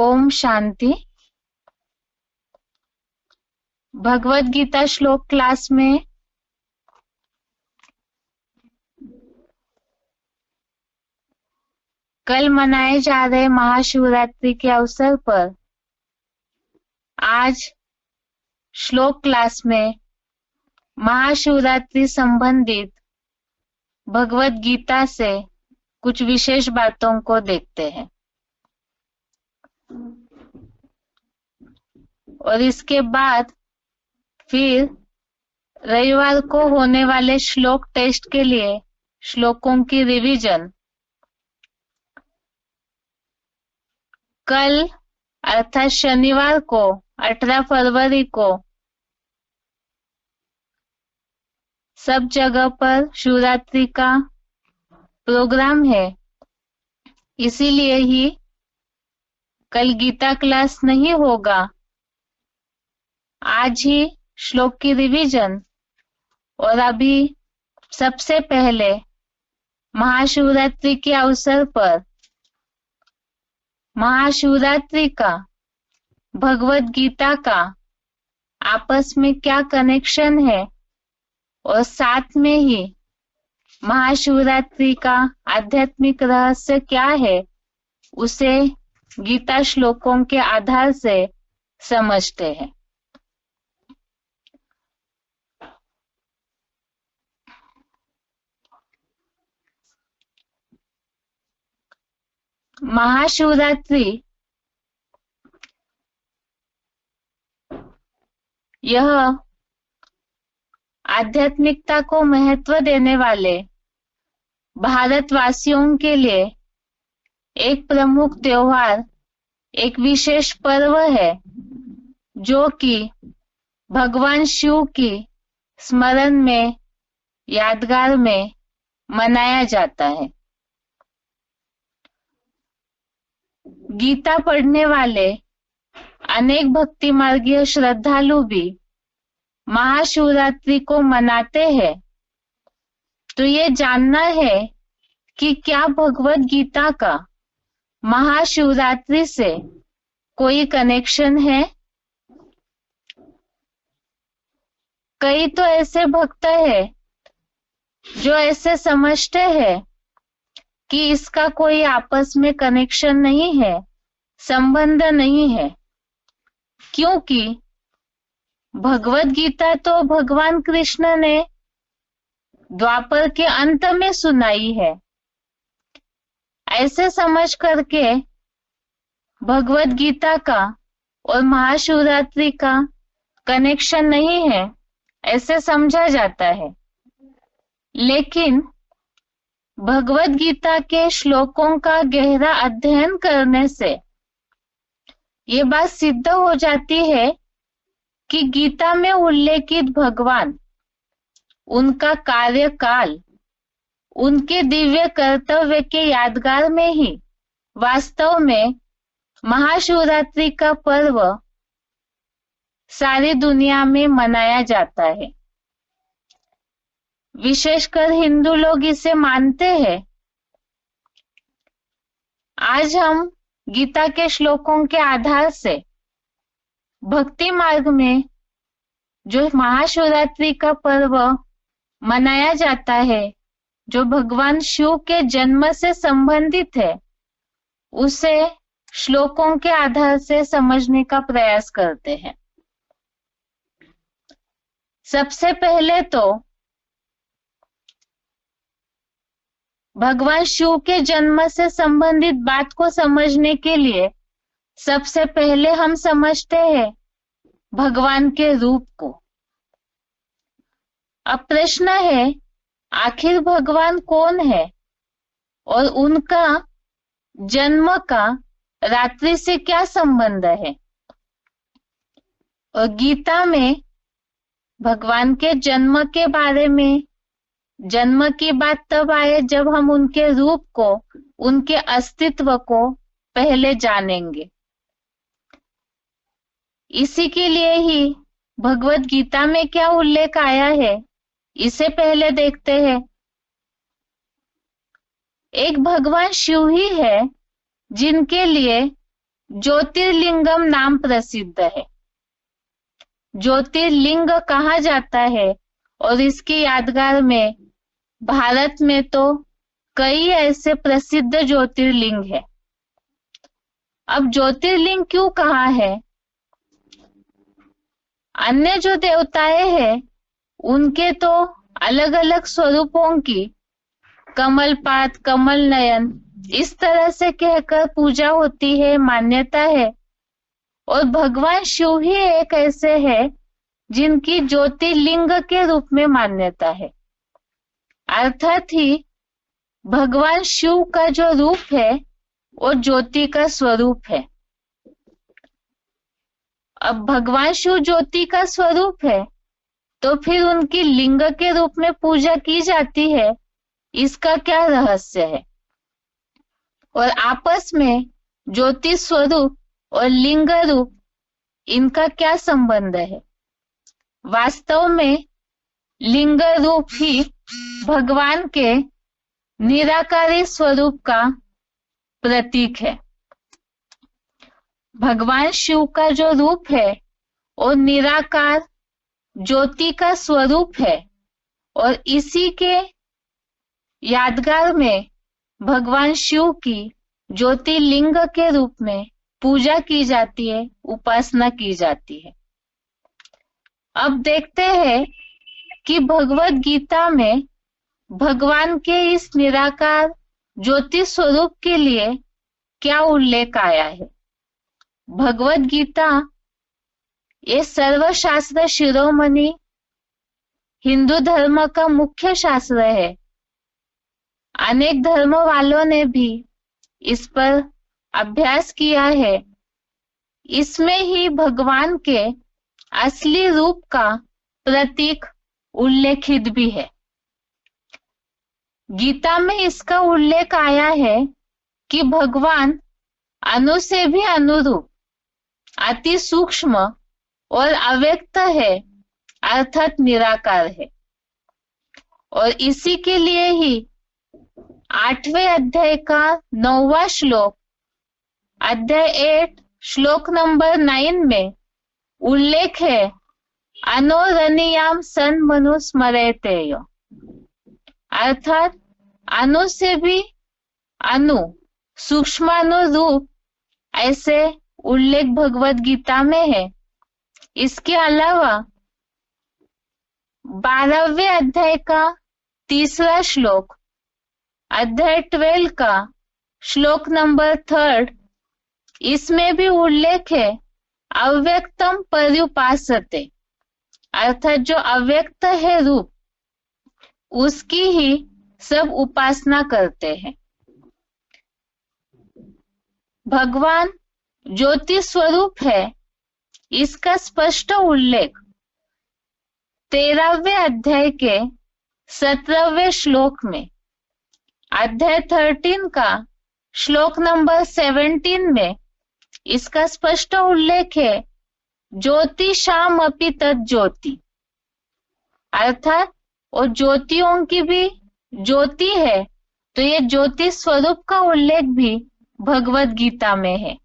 ओम शांति। भगवत गीता श्लोक क्लास में कल मनाए जा रहे महाशिवरात्रि के अवसर पर आज श्लोक क्लास में महाशिवरात्रि संबंधित भगवत गीता से कुछ विशेष बातों को देखते हैं और इसके बाद फिर रविवार को होने वाले श्लोक टेस्ट के लिए श्लोकों की रिवीजन कल अर्थात शनिवार को 18 फरवरी को सब जगह पर शिवरात्रि का प्रोग्राम है, इसीलिए ही कल गीता क्लास नहीं होगा। आज ही श्लोक की रिवीजन और अभी सबसे पहले महाशिवरात्रि के अवसर पर महाशिवरात्रि का भगवत गीता का आपस में क्या कनेक्शन है और साथ में ही महाशिवरात्रि का आध्यात्मिक रहस्य क्या है, उसे गीता श्लोकों के आधार से समझते हैं। महाशिवरात्रि यह आध्यात्मिकता को महत्व देने वाले भारतवासियों के लिए एक प्रमुख त्योहार, एक विशेष पर्व है जो कि भगवान शिव की स्मरण में, यादगार में मनाया जाता है। गीता पढ़ने वाले अनेक भक्ति मार्गीय श्रद्धालु भी महाशिवरात्रि को मनाते हैं, तो ये जानना है कि क्या भगवत गीता का महाशिवरात्रि से कोई कनेक्शन है। कई तो ऐसे भक्त हैं जो ऐसे समझते हैं कि इसका कोई आपस में कनेक्शन नहीं है, संबंध नहीं है, क्योंकि भगवत गीता तो भगवान कृष्ण ने द्वापर के अंत में सुनाई है। ऐसे समझ करके भगवत गीता का और महाशिवरात्रि का कनेक्शन नहीं है, ऐसे समझा जाता है। लेकिन भगवत गीता के श्लोकों का गहरा अध्ययन करने से ये बात सिद्ध हो जाती है कि गीता में उल्लेखित भगवान, उनका कार्यकाल, उनके दिव्य कर्तव्य के यादगार में ही वास्तव में महाशिवरात्रि का पर्व सारी दुनिया में मनाया जाता है। विशेषकर हिंदू लोग इसे मानते हैं। आज हम गीता के श्लोकों के आधार से भक्ति मार्ग में जो महाशिवरात्रि का पर्व मनाया जाता है, जो भगवान शिव के जन्म से संबंधित है, उसे श्लोकों के आधार से समझने का प्रयास करते हैं। सबसे पहले तो भगवान शिव के जन्म से संबंधित बात को समझने के लिए सबसे पहले हम समझते हैं भगवान के रूप को। अब प्रश्न है, आखिर भगवान कौन है और उनका जन्म का रात्रि से क्या संबंध है। और गीता में भगवान के जन्म के बारे में, जन्म की बात तब आए जब हम उनके रूप को, उनके अस्तित्व को पहले जानेंगे। इसी के लिए ही भगवत गीता में क्या उल्लेख आया है, इसे पहले देखते हैं। एक भगवान शिव ही है जिनके लिए ज्योतिर्लिंगम नाम प्रसिद्ध है। ज्योतिर्लिंग कहा जाता है और इसकी यादगार में भारत में तो कई ऐसे प्रसिद्ध ज्योतिर्लिंग है। अब ज्योतिर्लिंग क्यों कहा है? अन्य जो देवताएं हैं उनके तो अलग अलग स्वरूपों की कमलपात, कमल नयन इस तरह से कहकर पूजा होती है, मान्यता है। और भगवान शिव ही एक ऐसे है जिनकी ज्योतिर्लिंग के रूप में मान्यता है। अर्थात ही भगवान शिव का जो रूप है वो ज्योति का स्वरूप है। अब भगवान शिव ज्योति का स्वरूप है तो फिर उनकी लिंग के रूप में पूजा की जाती है, इसका क्या रहस्य है? और आपस में ज्योति स्वरूप और लिंग रूप इनका क्या संबंध है? वास्तव में लिंग रूप ही भगवान के निराकारी स्वरूप का प्रतीक है। भगवान शिव का जो रूप है वो निराकार ज्योति का स्वरूप है और इसी के यादगार में भगवान शिव की ज्योतिर्लिंग के रूप में पूजा की जाती है, उपासना की जाती है। अब देखते हैं कि भगवत गीता में भगवान के इस निराकार ज्योति स्वरूप के लिए क्या उल्लेख आया है। भगवत गीता ये सर्वशास्त्र शिरोमणि हिंदू धर्म का मुख्य शास्त्र है। अनेक धर्म वालों ने भी इस पर अभ्यास किया है। इसमें ही भगवान के असली रूप का प्रतीक उल्लेखित भी है। गीता में इसका उल्लेख आया है कि भगवान अणु से भी अनुरूप, अति सूक्ष्म और अव्यक्त है, अर्थात निराकार है। और इसी के लिए ही 8वें अध्याय का 9वां श्लोक, अध्याय 8 श्लोक नंबर 9 में उल्लेख है, अनोरणीयाम सन मनु स्मरेतेय, अर्थात अणु से भी अणु, सूक्ष्माणुरूप ऐसे उल्लेख भगवत गीता में है। इसके अलावा 12वें अध्याय का 3रा श्लोक, अध्याय 12 का श्लोक नंबर 3, इसमें भी उल्लेख है, अव्यक्तम पर्युपासते, अर्थात जो अव्यक्त है रूप उसकी ही सब उपासना करते हैं। भगवान ज्योति स्वरूप है, इसका स्पष्ट उल्लेख 13वें अध्याय के 17वें श्लोक में, अध्याय 13 का श्लोक नंबर 17 में इसका स्पष्ट उल्लेख है, ज्योति शाम अपि तत् ज्योति, अर्थात और ज्योतियों की भी ज्योति है। तो ये ज्योति स्वरूप का उल्लेख भी भगवत गीता में है।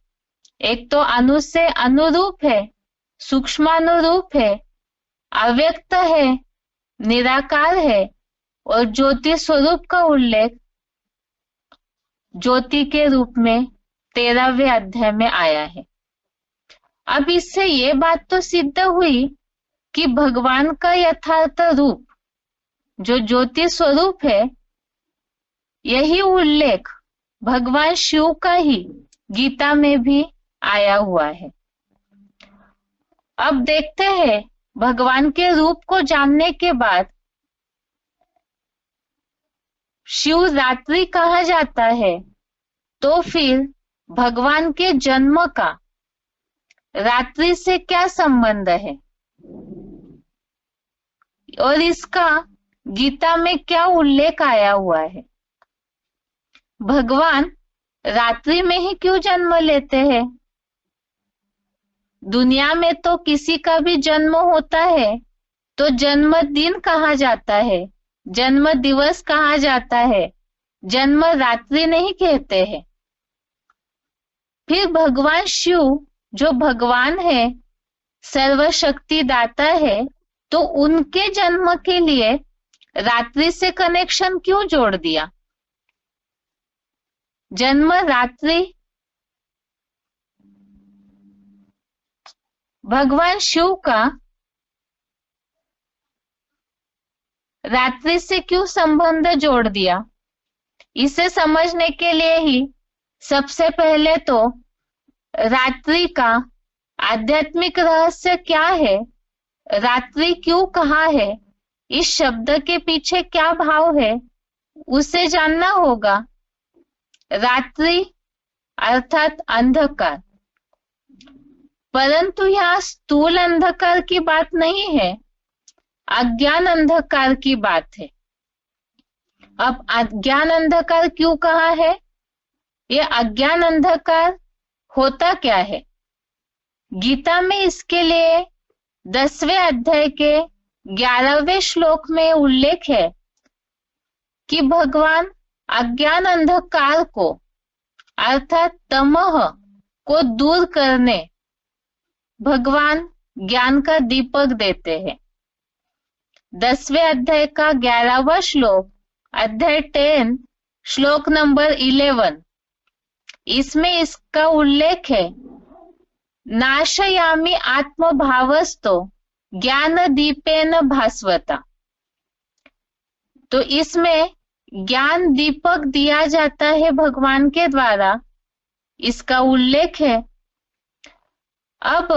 एक तो अणु से अनुरूप है, सूक्ष्मानुरूप है, अव्यक्त है, निराकार है, और ज्योति स्वरूप का उल्लेख ज्योति के रूप में 13वें अध्याय में आया है। अब इससे ये बात तो सिद्ध हुई कि भगवान का यथार्थ रूप जो ज्योति स्वरूप है, यही उल्लेख भगवान शिव का ही गीता में भी आया हुआ है। अब देखते हैं, भगवान के रूप को जानने के बाद शिवरात्रि कहा जाता है, तो फिर भगवान के जन्म का रात्रि से क्या संबंध है और इसका गीता में क्या उल्लेख आया हुआ है? भगवान रात्रि में ही क्यों जन्म लेते हैं? दुनिया में तो किसी का भी जन्म होता है तो जन्मदिन कहा जाता है, जन्म दिवस कहा जाता है, जन्म रात्रि नहीं कहते हैं। फिर भगवान शिव जो भगवान है, सर्वशक्ति दाता है, तो उनके जन्म के लिए रात्रि से कनेक्शन क्यों जोड़ दिया? जन्म रात्रि भगवान शिव का रात्रि से क्यों संबंध जोड़ दिया? इसे समझने के लिए ही सबसे पहले तो रात्रि का आध्यात्मिक रहस्य क्या है, रात्रि क्यों कहा है, इस शब्द के पीछे क्या भाव है, उसे जानना होगा। रात्रि अर्थात अंधकार, परंतु यहाँ स्थूल अंधकार की बात नहीं है, अज्ञान अंधकार की बात है। अब अज्ञान अंधकार क्यों कहा है? ये अज्ञान अंधकार होता क्या है? गीता में इसके लिए 10वें अध्याय के 11वें श्लोक में उल्लेख है कि भगवान अज्ञान अंधकार को अर्थात तमह को दूर करने भगवान ज्ञान का दीपक देते हैं। 10वें अध्याय का 11वां श्लोक, अध्याय 10 श्लोक नंबर 11, इसमें इसका उल्लेख है, नाशयामि आत्मभावस्तो ज्ञान दीपेन भास्वता। तो इसमें ज्ञान दीपक दिया जाता है भगवान के द्वारा, इसका उल्लेख है। अब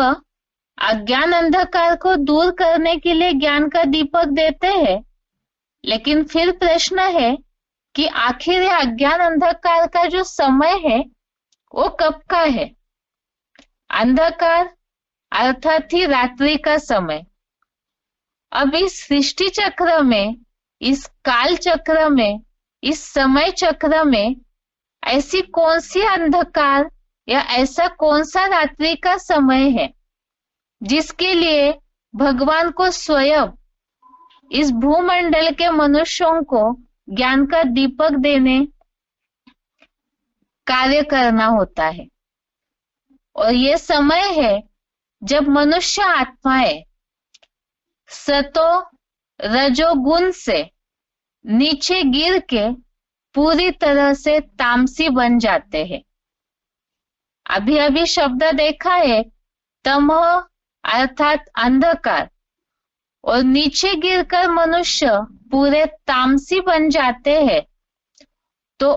अज्ञान अंधकार को दूर करने के लिए ज्ञान का दीपक देते हैं, लेकिन फिर प्रश्न है कि आखिर अज्ञान अंधकार का जो समय है वो कब का है? अंधकार अर्थात ही रात्रि का समय। अब इस सृष्टि चक्र में, इस काल चक्र में, इस समय चक्र में ऐसी कौन सी अंधकार या ऐसा कौन सा रात्रि का समय है जिसके लिए भगवान को स्वयं इस भूमंडल के मनुष्यों को ज्ञान का दीपक देने कार्य करना होता है? और ये समय है जब मनुष्य आत्माएं सतो रजोगुण से नीचे गिर के पूरी तरह से तामसी बन जाते हैं। अभी अभी शब्द देखा है, तमह अर्थात अंधकार, और नीचे गिरकर मनुष्य पूरे तामसी बन जाते हैं। तो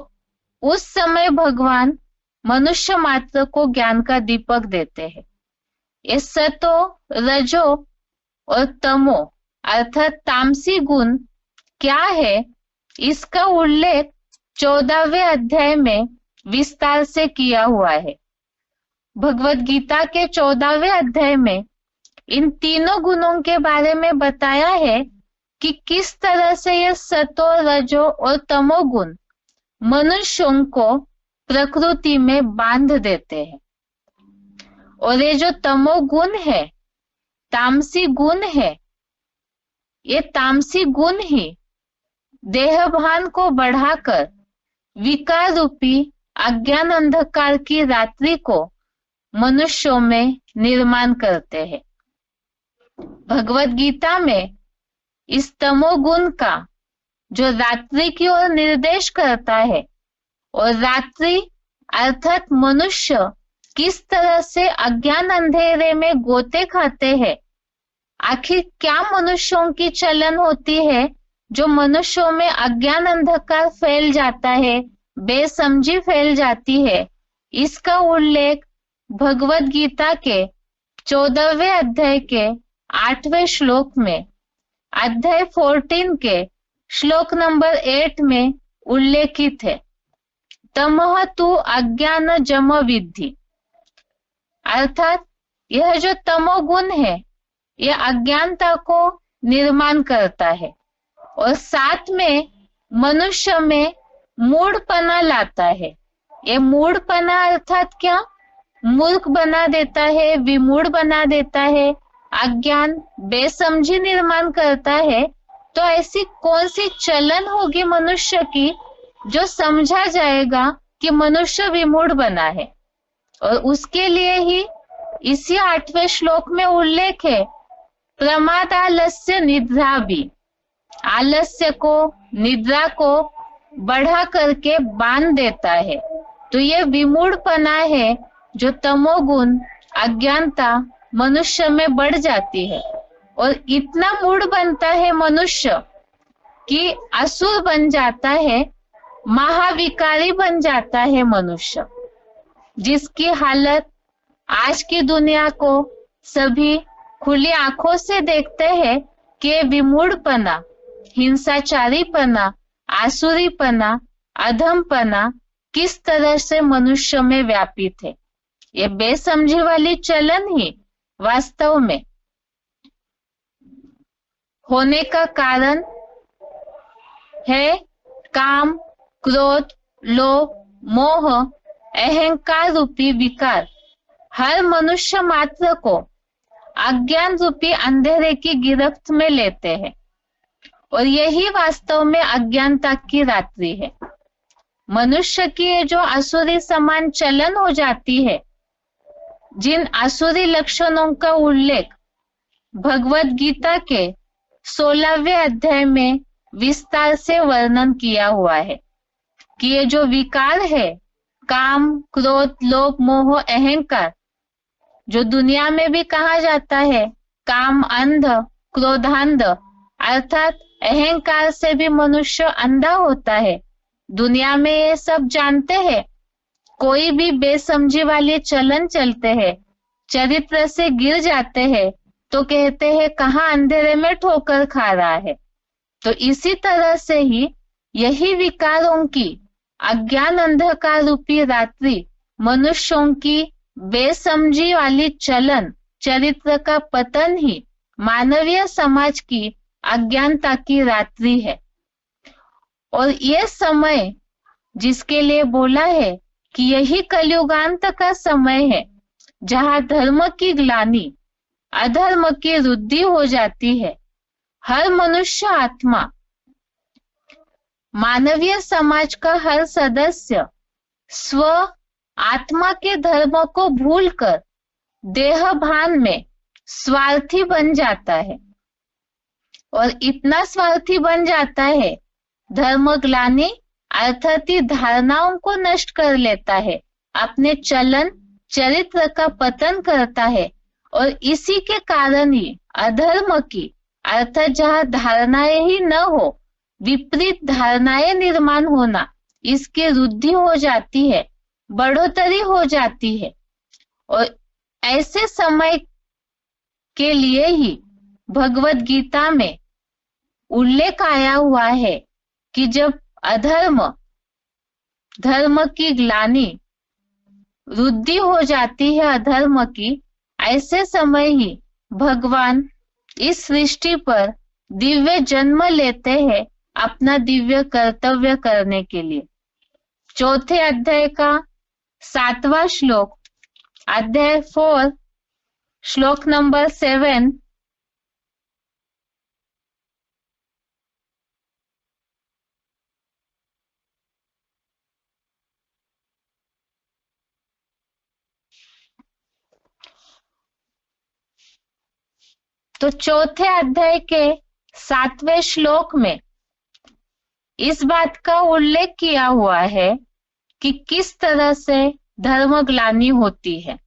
उस समय भगवान मनुष्य मात्र को ज्ञान का दीपक देते हैं। ये सतो रजो और तमो अर्थात तामसी गुण क्या है, इसका उल्लेख 14वें अध्याय में विस्तार से किया हुआ है। भगवत गीता के 14वें अध्याय में इन तीनों गुणों के बारे में बताया है कि किस तरह से ये सतो रजो और तमो गुण मनुष्यों को प्रकृति में बांध देते हैं। और ये जो तमो गुण है, तामसी गुण है, ये तामसी गुण ही देहभान को बढ़ाकर विकार रूपी अज्ञान अंधकार की रात्रि को मनुष्यों में निर्माण करते हैं। भगवत गीता में इस तमोगुण का जो रात्रि की ओर निर्देश करता है, और रात्रि अर्थात मनुष्य किस तरह से अज्ञान अंधेरे में गोते खाते हैं, आखिर क्या मनुष्यों की चलन होती है जो मनुष्यों में अज्ञान अंधकार फैल जाता है, बेसमझी फैल जाती है, इसका उल्लेख भगवत गीता के 14वें अध्याय के 8वें श्लोक में, अध्याय 14 के श्लोक नंबर 8 में उल्लेखित है। तमह तु अज्ञान जम विद्धि, अर्थात यह जो तमोगुण है यह अज्ञानता को निर्माण करता है और साथ में मनुष्य में मूढ़पना लाता है। ये मूढ़पना अर्थात क्या? मूर्ख बना देता है, विमूढ़ बना देता है, अज्ञान बेसमझी निर्माण करता है। तो ऐसी कौन सी चलन होगी मनुष्य की जो समझा जाएगा कि मनुष्य विमूढ़ बना है? और उसके लिए ही इसी 8वें श्लोक में उल्लेख है, प्रमाद आलस्य निद्रा भी। आलस्य को, निद्रा को बढ़ा करके बांध देता है। तो ये विमूढ़पना है जो तमोगुण, अज्ञानता मनुष्य में बढ़ जाती है और इतना मूढ़ बनता है मनुष्य कि असुर बन जाता है, महाविकारी बन जाता है मनुष्य, जिसकी हालत आज की दुनिया को सभी खुली आंखों से देखते हैं कि विमूढ़पना, हिंसाचारीपना, आसुरीपना, अधमपना किस तरह से मनुष्य में व्यापित है। ये बेसमझी वाली चलन ही वास्तव में होने का कारण है काम, क्रोध, लोभ, मोह, अहंकार रूपी विकार हर मनुष्य मात्र को अज्ञान रूपी अंधेरे की गिरफ्त में लेते हैं और यही वास्तव में अज्ञानता की रात्रि है। मनुष्य की ये जो आसुरी समान चलन हो जाती है, जिन आसुरी लक्षणों का उल्लेख भगवत गीता के 16वें अध्याय में विस्तार से वर्णन किया हुआ है कि ये जो विकार है, काम, क्रोध, लोभ, मोह, अहंकार, जो दुनिया में भी कहा जाता है काम अंध, क्रोधांध, अर्थात अहंकार से भी मनुष्य अंधा होता है। दुनिया में ये सब जानते हैं, कोई भी बेसमझी वाले चलन चलते हैं, चरित्र से गिर जाते हैं तो कहते हैं कहाँ अंधेरे में ठोकर खा रहा है। तो इसी तरह से ही यही विकारों की अज्ञान अंधकार रूपी रात्रि मनुष्यों की बेसमझी वाली चलन चरित्र का पतन ही मानवीय समाज की अज्ञानता की रात्रि है। और यह समय जिसके लिए बोला है कि यही कलयुगांत का समय है, जहां धर्म की ग्लानि, अधर्म की वृद्धि हो जाती है। हर मनुष्य आत्मा, मानवीय समाज का हर सदस्य स्व आत्मा के धर्म को भूलकर देह भान में स्वार्थी बन जाता है और इतना स्वार्थी बन जाता है, धर्म ग्लानि अर्थात धारणाओं को नष्ट कर लेता है, अपने चलन चरित्र का पतन करता है और इसी के कारण ही अधर्म की अर्थात जहां धारणाएं ही न हो, विपरीत धारणाएं निर्माण होना, इसकी वृद्धि हो जाती है, बढ़ोतरी हो जाती है। और ऐसे समय के लिए ही भगवत गीता में उल्लेख आया हुआ है कि जब अधर्म, धर्म की ग्लानि, वृद्धि हो जाती है अधर्म की, ऐसे समय ही भगवान इस सृष्टि पर दिव्य जन्म लेते हैं अपना दिव्य कर्तव्य करने के लिए। चौथे अध्याय का 7वां श्लोक, अध्याय 4, श्लोक नंबर 7, तो चौथे अध्याय के 7वें श्लोक में इस बात का उल्लेख किया हुआ है कि किस तरह से धर्म ग्लानि होती है।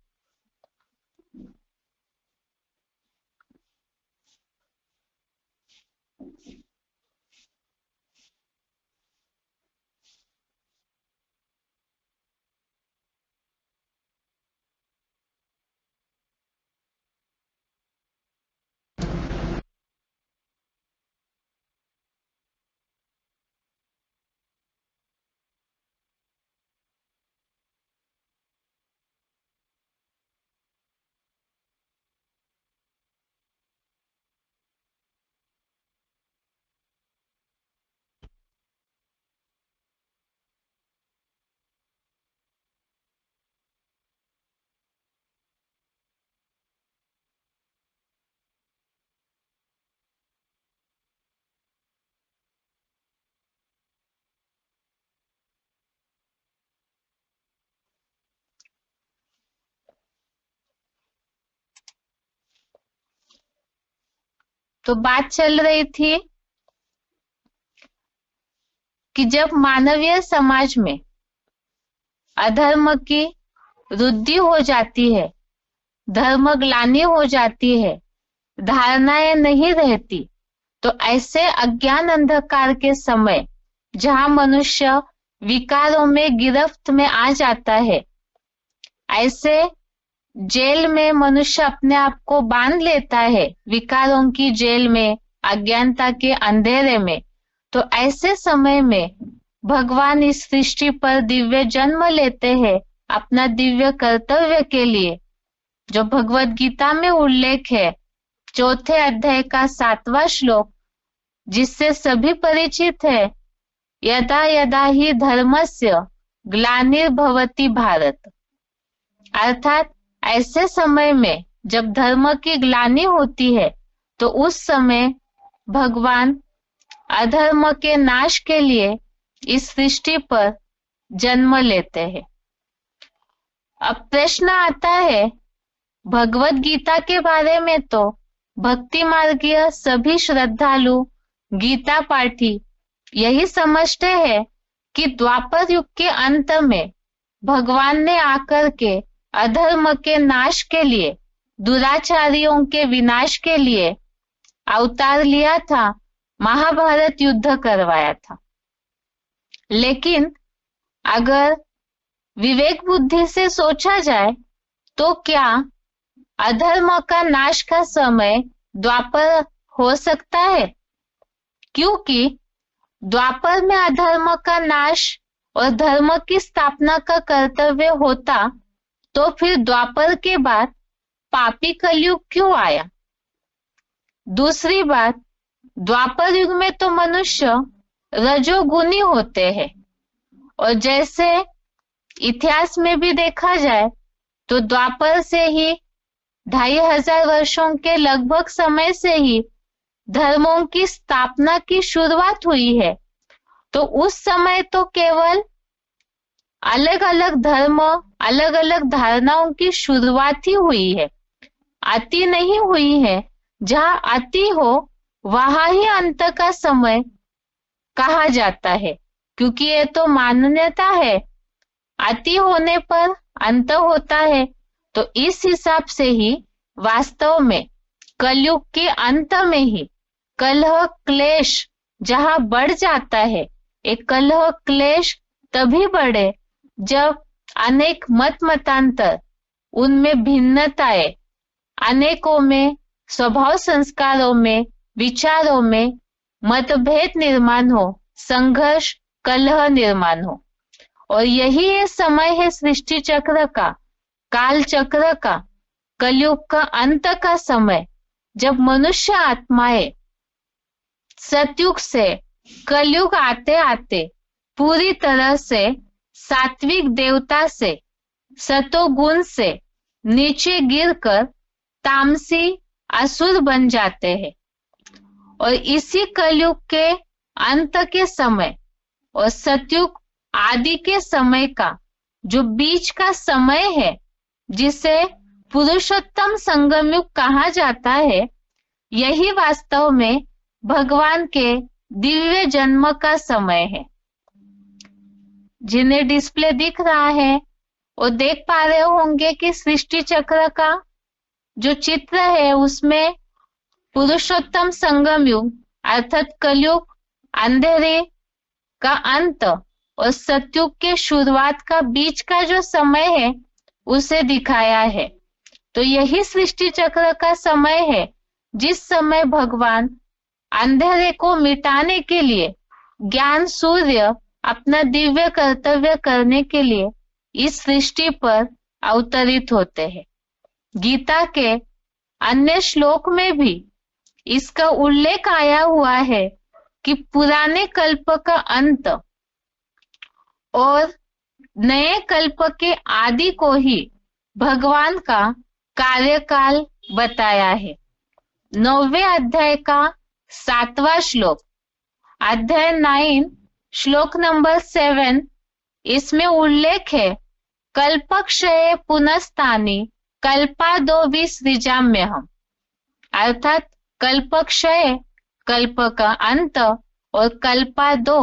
तो बात चल रही थी कि जब मानवीय समाज में अधर्म की वृद्धि हो जाती है, धर्म ग्लानि हो जाती है, धारणाएं नहीं रहती, तो ऐसे अज्ञान अंधकार के समय जहां मनुष्य विकारों में गिरफ्त में आ जाता है, ऐसे जेल में मनुष्य अपने आप को बांध लेता है, विकारों की जेल में, अज्ञानता के अंधेरे में, तो ऐसे समय में भगवान इस सृष्टि पर दिव्य जन्म लेते हैं अपना दिव्य कर्तव्य के लिए, जो भगवत गीता में उल्लेख है 4थे अध्याय का 7वां श्लोक, जिससे सभी परिचित है। यदा यदा ही धर्मस्य ग्लानिर्भवति भारत, अर्थात ऐसे समय में जब धर्म की ग्लानि होती है तो उस समय भगवान अधर्म के नाश के लिए इस सृष्टि पर जन्म लेते हैं। अब प्रश्न आता है, भगवत गीता के बारे में तो भक्ति मार्गीय सभी श्रद्धालु गीता पाठी यही समझते हैं कि द्वापर युग के अंत में भगवान ने आकर के अधर्म के नाश के लिए, दुराचारियों के विनाश के लिए अवतार लिया था, महाभारत युद्ध करवाया था। लेकिन अगर विवेक बुद्धि से सोचा जाए तो क्या अधर्म का नाश का समय द्वापर हो सकता है? क्योंकि द्वापर में अधर्म का नाश और धर्म की स्थापना का कर्तव्य होता, तो फिर द्वापर के बाद पापी कलयुग क्यों आया? दूसरी बात, द्वापर युग में तो मनुष्य रजोगुणी होते हैं, और जैसे इतिहास में भी देखा जाए तो द्वापर से ही 2500 वर्षों के लगभग समय से ही धर्मों की स्थापना की शुरुआत हुई है। तो उस समय तो केवल अलग अलग धर्म, अलग अलग धारणाओं की शुरुआत ही हुई है, अति नहीं हुई है। जहां अति हो वहां ही अंत का समय कहा जाता है, क्योंकि ये तो मान्यता है, अति होने पर अंत होता है। तो इस हिसाब से ही वास्तव में कलयुग के अंत में ही कलह क्लेश जहां बढ़ जाता है, एक कलह क्लेश तभी बढ़े जब अनेक मत मतांतर, उनमें भिन्नताएं, अनेकों में स्वभाव संस्कारों में, विचारों में मतभेद निर्माण हो, संघर्ष कलह निर्माण हो। और यही ये समय है सृष्टि चक्र का, काल चक्र का, कलयुग का अंत का समय, जब मनुष्य आत्माएं सतयुग से कलयुग आते आते पूरी तरह से सात्विक देवता से, सतोगुण से नीचे गिरकर तामसी असुर बन जाते हैं। और इसी कलयुग के अंत के समय और सतयुग आदि के समय का जो बीच का समय है, जिसे पुरुषोत्तम संगम युग कहा जाता है, यही वास्तव में भगवान के दिव्य जन्म का समय है। जिन्हें डिस्प्ले दिख रहा है वो देख पा रहे होंगे कि सृष्टि चक्र का जो चित्र है उसमें पुरुषोत्तम संगम युग अर्थात कलयुग, अंधेरे का अंत और सतयुग के शुरुआत का बीच का जो समय है उसे दिखाया है। तो यही सृष्टि चक्र का समय है जिस समय भगवान अंधेरे को मिटाने के लिए ज्ञान सूर्य अपना दिव्य कर्तव्य करने के लिए इस सृष्टि पर अवतरित होते हैं। गीता के अन्य श्लोक में भी इसका उल्लेख आया हुआ है कि पुराने कल्प का अंत और नए कल्प के आदि को ही भगवान का कार्यकाल बताया है। 9वें अध्याय का 7वां श्लोक, अध्याय 9 श्लोक नंबर 7, इसमें उल्लेख है, कल्पक्षये पुनस्तानि कल्पादो विसृजाम्यहम्, अर्थात कल्पक्षय, कल्प का अंत और कल्पादो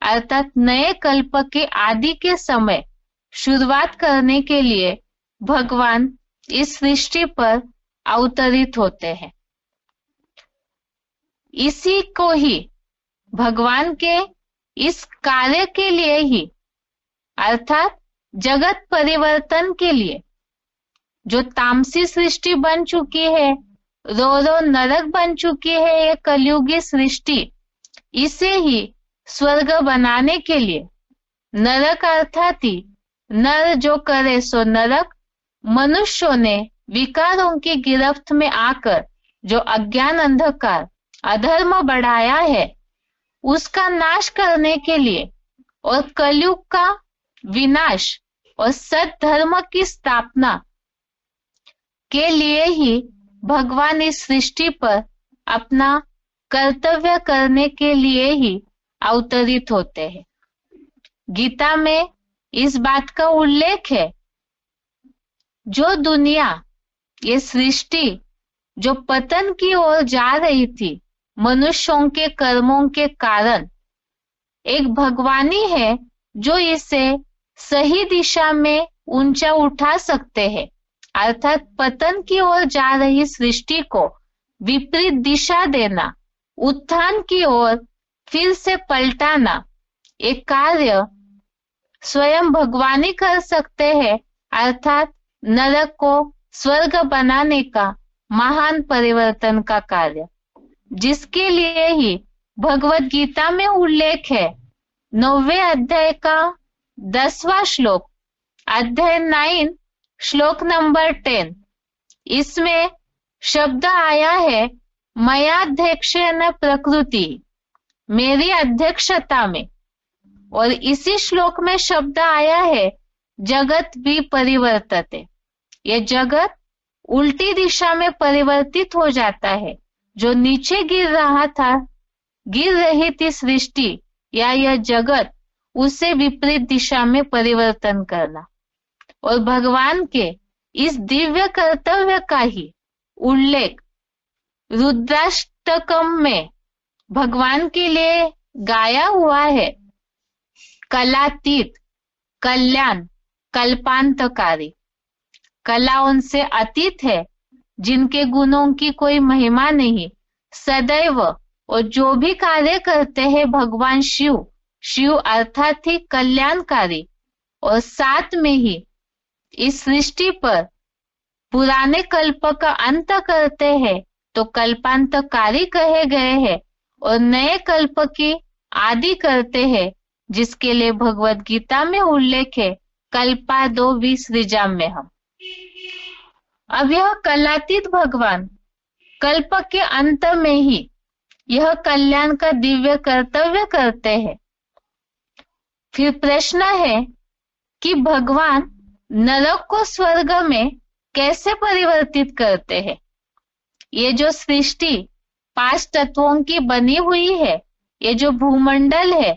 अर्थात नए कल्प के आदि के समय शुरुआत करने के लिए भगवान इस सृष्टि पर अवतरित होते हैं। इसी को ही भगवान के इस कार्य के लिए ही अर्थात जगत परिवर्तन के लिए जो तामसी सृष्टि बन चुकी है, रो रो नरक बन चुकी है ये कलयुगी सृष्टि, इसे ही स्वर्ग बनाने के लिए नरक अर्थात ही नर जो करे सो नरक, मनुष्यों ने विकारों की गिरफ्त में आकर जो अज्ञान अंधकार अधर्म बढ़ाया है उसका नाश करने के लिए और कलयुग का विनाश और सत्धर्म की स्थापना के लिए ही भगवान इस सृष्टि पर अपना कर्तव्य करने के लिए ही अवतरित होते हैं। गीता में इस बात का उल्लेख है, जो दुनिया ये सृष्टि जो पतन की ओर जा रही थी मनुष्यों के कर्मों के कारण, एक भगवानी है जो इसे सही दिशा में ऊंचा उठा सकते हैं, अर्थात पतन की ओर जा रही सृष्टि को विपरीत दिशा देना, उत्थान की ओर फिर से पलटाना, एक कार्य स्वयं भगवान ही कर सकते हैं, अर्थात नरक को स्वर्ग बनाने का महान परिवर्तन का कार्य, जिसके लिए ही भगवत गीता में उल्लेख है। 9वें अध्याय का 10वां श्लोक, अध्याय 9 श्लोक नंबर 10, इसमें शब्द आया है मयाध्यक्षेण प्रकृति, मेरी अध्यक्षता में, और इसी श्लोक में शब्द आया है जगत भी परिवर्तते, ये जगत उल्टी दिशा में परिवर्तित हो जाता है। जो नीचे गिर रही थी सृष्टि या यह जगत, उसे विपरीत दिशा में परिवर्तन करना, और भगवान के इस दिव्य कर्तव्य का ही उल्लेख रुद्राष्टकम में भगवान के लिए गाया हुआ है। कलातीत, कल्याण, कल्पांतकारी, कला उनसे अतीत है जिनके गुणों की कोई महिमा नहीं, सदैव और जो भी कार्य करते हैं भगवान शिव, शिव अर्थात ही कल्याणकारी, और साथ में ही इस सृष्टि पर पुराने कल्प का अंत करते हैं तो कल्पांतकारी कहे गए हैं, और नए कल्प की आदि करते हैं, जिसके लिए भगवत गीता में उल्लेख है कल्पादो विसृजाम में हम। अब यह कलातीत भगवान कल्प के अंत में ही यह कल्याण का दिव्य कर्तव्य करते हैं। फिर प्रश्न है कि भगवान नरक को स्वर्ग में कैसे परिवर्तित करते हैं। ये जो सृष्टि 5 तत्वों की बनी हुई है, ये जो भूमंडल है,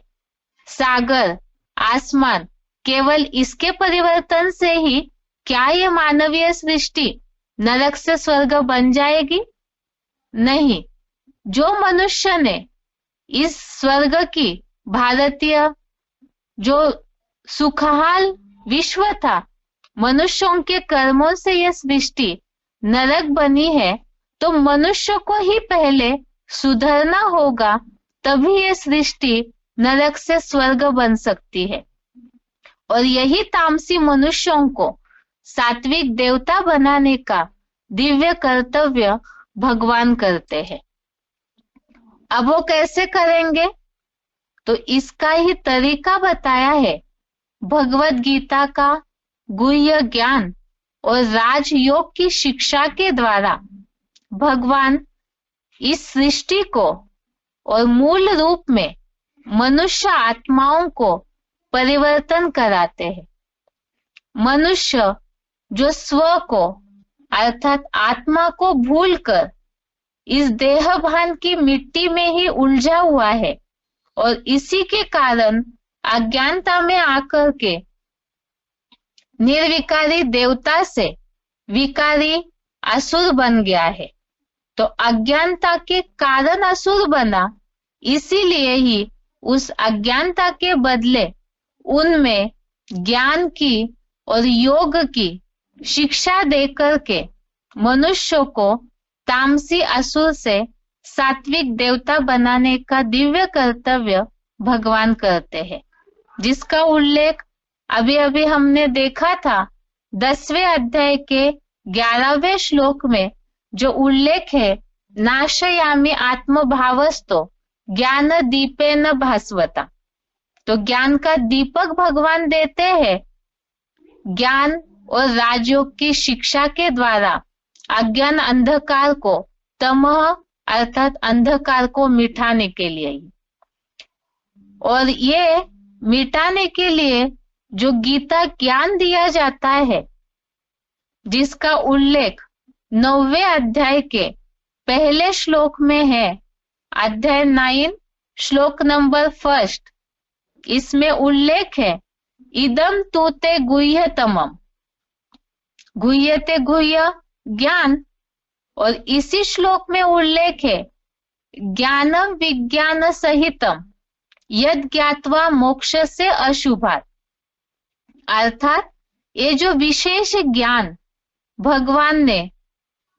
सागर, आसमान, केवल इसके परिवर्तन से ही क्या ये मानवीय सृष्टि नरक से स्वर्ग बन जाएगी? नहीं। जो मनुष्य ने इस स्वर्ग की भारतीय जो सुखहाल विश्व था, मनुष्यों के कर्मों से यह सृष्टि नरक बनी है, तो मनुष्य को ही पहले सुधरना होगा, तभी यह सृष्टि नरक से स्वर्ग बन सकती है। और यही तामसी मनुष्यों को सात्विक देवता बनाने का दिव्य कर्तव्य भगवान करते हैं। अब वो कैसे करेंगे? तो इसका ही तरीका बताया है भगवत गीता का गुह्य ज्ञान और राजयोग की शिक्षा के द्वारा। भगवान इस सृष्टि को और मूल रूप में मनुष्य आत्माओं को परिवर्तन कराते हैं। मनुष्य जो स्व को अर्थात आत्मा को भूलकर इस देहभान की मिट्टी में ही उलझा हुआ है, और इसी के कारण अज्ञानता में आकर के निर्विकारी देवता से विकारी असुर बन गया है। तो अज्ञानता के कारण असुर बना, इसीलिए ही उस अज्ञानता के बदले उनमें ज्ञान की और योग की शिक्षा देकर के मनुष्य को तामसी असुर से सात्विक देवता बनाने का दिव्य कर्तव्य भगवान करते हैं, जिसका उल्लेख अभी अभी हमने देखा था 10वें अध्याय के 11वें श्लोक में, जो उल्लेख है नाशयामि आत्मभावस्तो ज्ञान दीपेन भास्वता। तो ज्ञान का दीपक भगवान देते हैं ज्ञान और राजयोग की शिक्षा के द्वारा अज्ञान अंधकार को, तमह अर्थात अंधकार को मिटाने के लिए ही। और ये मिटाने के लिए जो गीता ज्ञान दिया जाता है, जिसका उल्लेख 9वें अध्याय के पहले श्लोक में है, अध्याय 9 श्लोक नंबर 1, इसमें उल्लेख है इदम तूते गुह्यतमम, गुह्यते गुह्य ज्ञान। और इसी श्लोक में उल्लेख है ज्ञानम विज्ञान सहितम यद ज्ञात्वा मोक्ष से अशुभात, अर्थात ये जो विशेष ज्ञान भगवान ने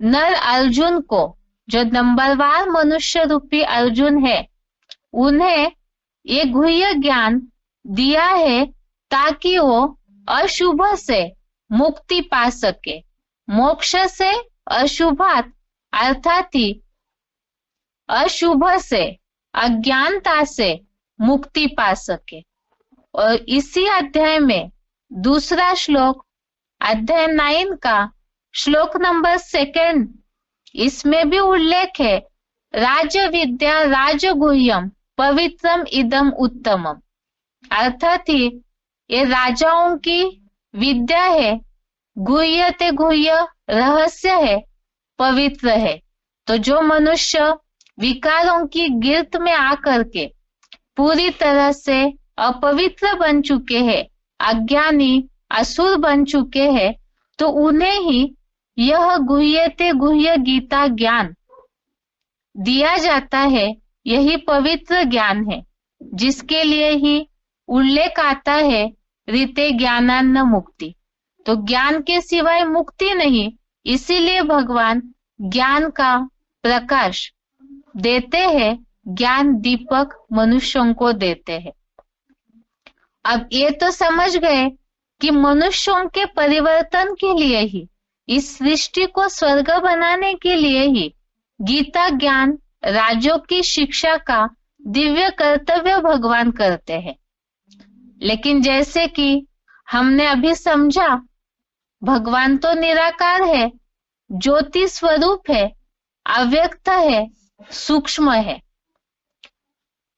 नर अर्जुन को, जो नंबरवार मनुष्य रूपी अर्जुन है, उन्हें ये गुह्य ज्ञान दिया है ताकि वो अशुभ से मुक्ति पा सके। मोक्ष से अशुभात अर्थात ही अशुभ से, अज्ञानता से मुक्ति पा सके। और इसी अध्याय में दूसरा श्लोक, अध्याय 9 का श्लोक नंबर 2, इसमें भी उल्लेख है राज विद्या राजगुह्यम पवित्रम इदम उत्तमम, अर्थात ही ये राजाओं की विद्या है, गुह्य ते गुह्य रहस्य है, पवित्र है। तो जो मनुष्य विकारों की गिरफ्त में आकर के पूरी तरह से अपवित्र बन चुके हैं, अज्ञानी असुर बन चुके हैं, तो उन्हें ही यह गुह्य ते गुह्य गीता ज्ञान दिया जाता है। यही पवित्र ज्ञान है, जिसके लिए ही उल्लेख आता है रीते ज्ञानान्न मुक्ति। तो ज्ञान के सिवाय मुक्ति नहीं, इसीलिए भगवान ज्ञान का प्रकाश देते हैं, ज्ञान दीपक मनुष्यों को देते हैं। अब ये तो समझ गए कि मनुष्यों के परिवर्तन के लिए ही, इस सृष्टि को स्वर्ग बनाने के लिए ही गीता ज्ञान राजों की शिक्षा का दिव्य कर्तव्य भगवान करते हैं। लेकिन जैसे कि हमने अभी समझा, भगवान तो निराकार है, ज्योति स्वरूप है, अव्यक्त है, सूक्ष्म है।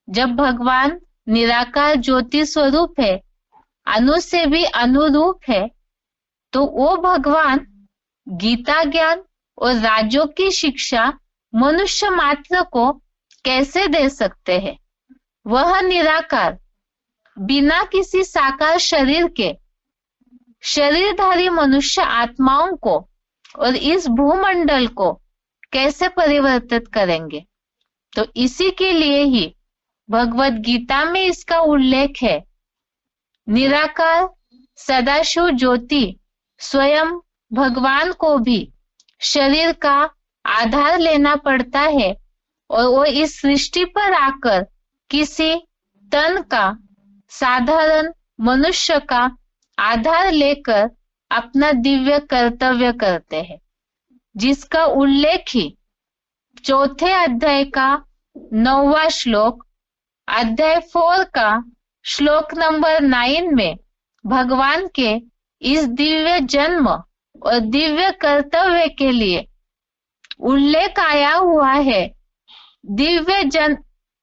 जब भगवान निराकार ज्योति स्वरूप है, अनु से भी अनुरूप है, तो वो भगवान गीता ज्ञान और राजों की शिक्षा मनुष्य मात्र को कैसे दे सकते हैं? वह निराकार बिना किसी साकार शरीर के शरीरधारी मनुष्य आत्माओं को और इस भूमंडल को कैसे परिवर्तित करेंगे? तो इसी के लिए ही भगवत गीता में इसका उल्लेख है। निराकार सदाशिव ज्योति स्वयं भगवान को भी शरीर का आधार लेना पड़ता है, और वो इस सृष्टि पर आकर किसी तन का, साधारण मनुष्य का आधार लेकर अपना दिव्य कर्तव्य करते हैं, जिसका उल्लेख ही 4थे अध्याय का 9वां श्लोक, अध्याय 4 का श्लोक नंबर 9 में भगवान के इस दिव्य जन्म और दिव्य कर्तव्य के लिए उल्लेख आया हुआ है। दिव्य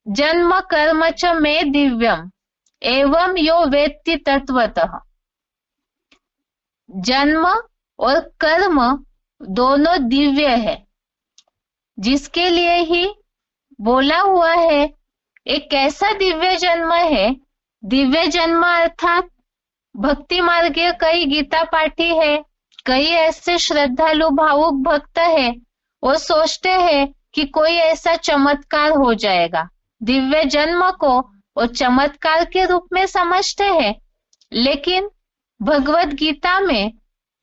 जन्म कर्म च में दिव्यम एवं यो वेत्ति तत्वतः। जन्म और कर्म दोनों दिव्य है, जिसके लिए ही बोला हुआ है। एक कैसा दिव्य जन्म है? दिव्य जन्म अर्थात भक्ति मार्ग के कई गीता पाठी है, कई ऐसे श्रद्धालु भावुक भक्त है, वो सोचते हैं कि कोई ऐसा चमत्कार हो जाएगा। दिव्य जन्म को वो चमत्कार के रूप में समझते हैं, लेकिन भगवत गीता में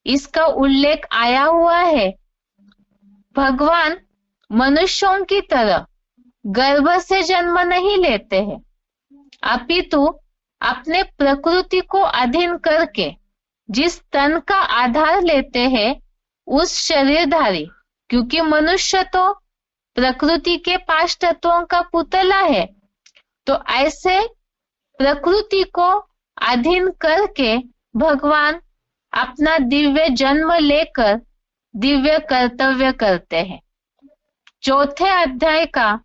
इसका उल्लेख आया हुआ है। भगवान मनुष्यों की तरह गर्भ से जन्म नहीं लेते हैं, अपितु अपने प्रकृति को अधीन करके जिस तन का आधार लेते हैं उस शरीरधारी, क्योंकि मनुष्य तो प्रकृति के 5 तत्वों का पुतला है, तो ऐसे प्रकृति को अधीन करके भगवान अपना दिव्य जन्म लेकर दिव्य कर्तव्य करते हैं। चौथे अध्याय का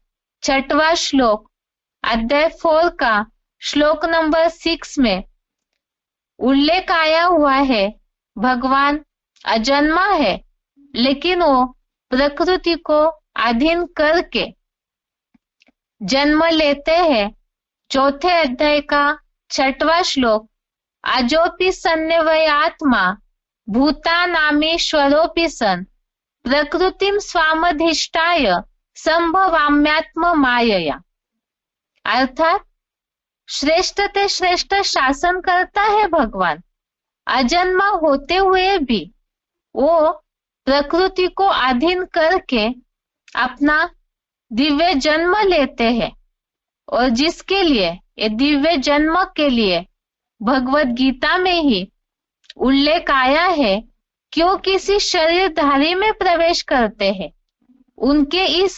6वां श्लोक, अध्याय 4 का श्लोक नंबर 6 में उल्लेख आया हुआ है, भगवान अजन्मा है, लेकिन वो प्रकृति को अधीन करके जन्म लेते हैं। चौथे अध्याय का 6वां श्लोक, अजोपि सन्निवयात्मा भूतानामीश्वरोऽपि सन् प्रकृतिं स्वामधिष्ठाय संभवाम्यात्म मायया। अर्थात श्रेष्ठ ते श्रेष्ठ शासन करता है भगवान। अजन्मा होते हुए भी वो प्रकृति को अधीन करके अपना दिव्य जन्म लेते हैं, और जिसके लिए ये दिव्य जन्म के लिए भगवत गीता में ही उल्लेख आया है, क्यों किसी शरीरधारी में प्रवेश करते हैं। उनके इस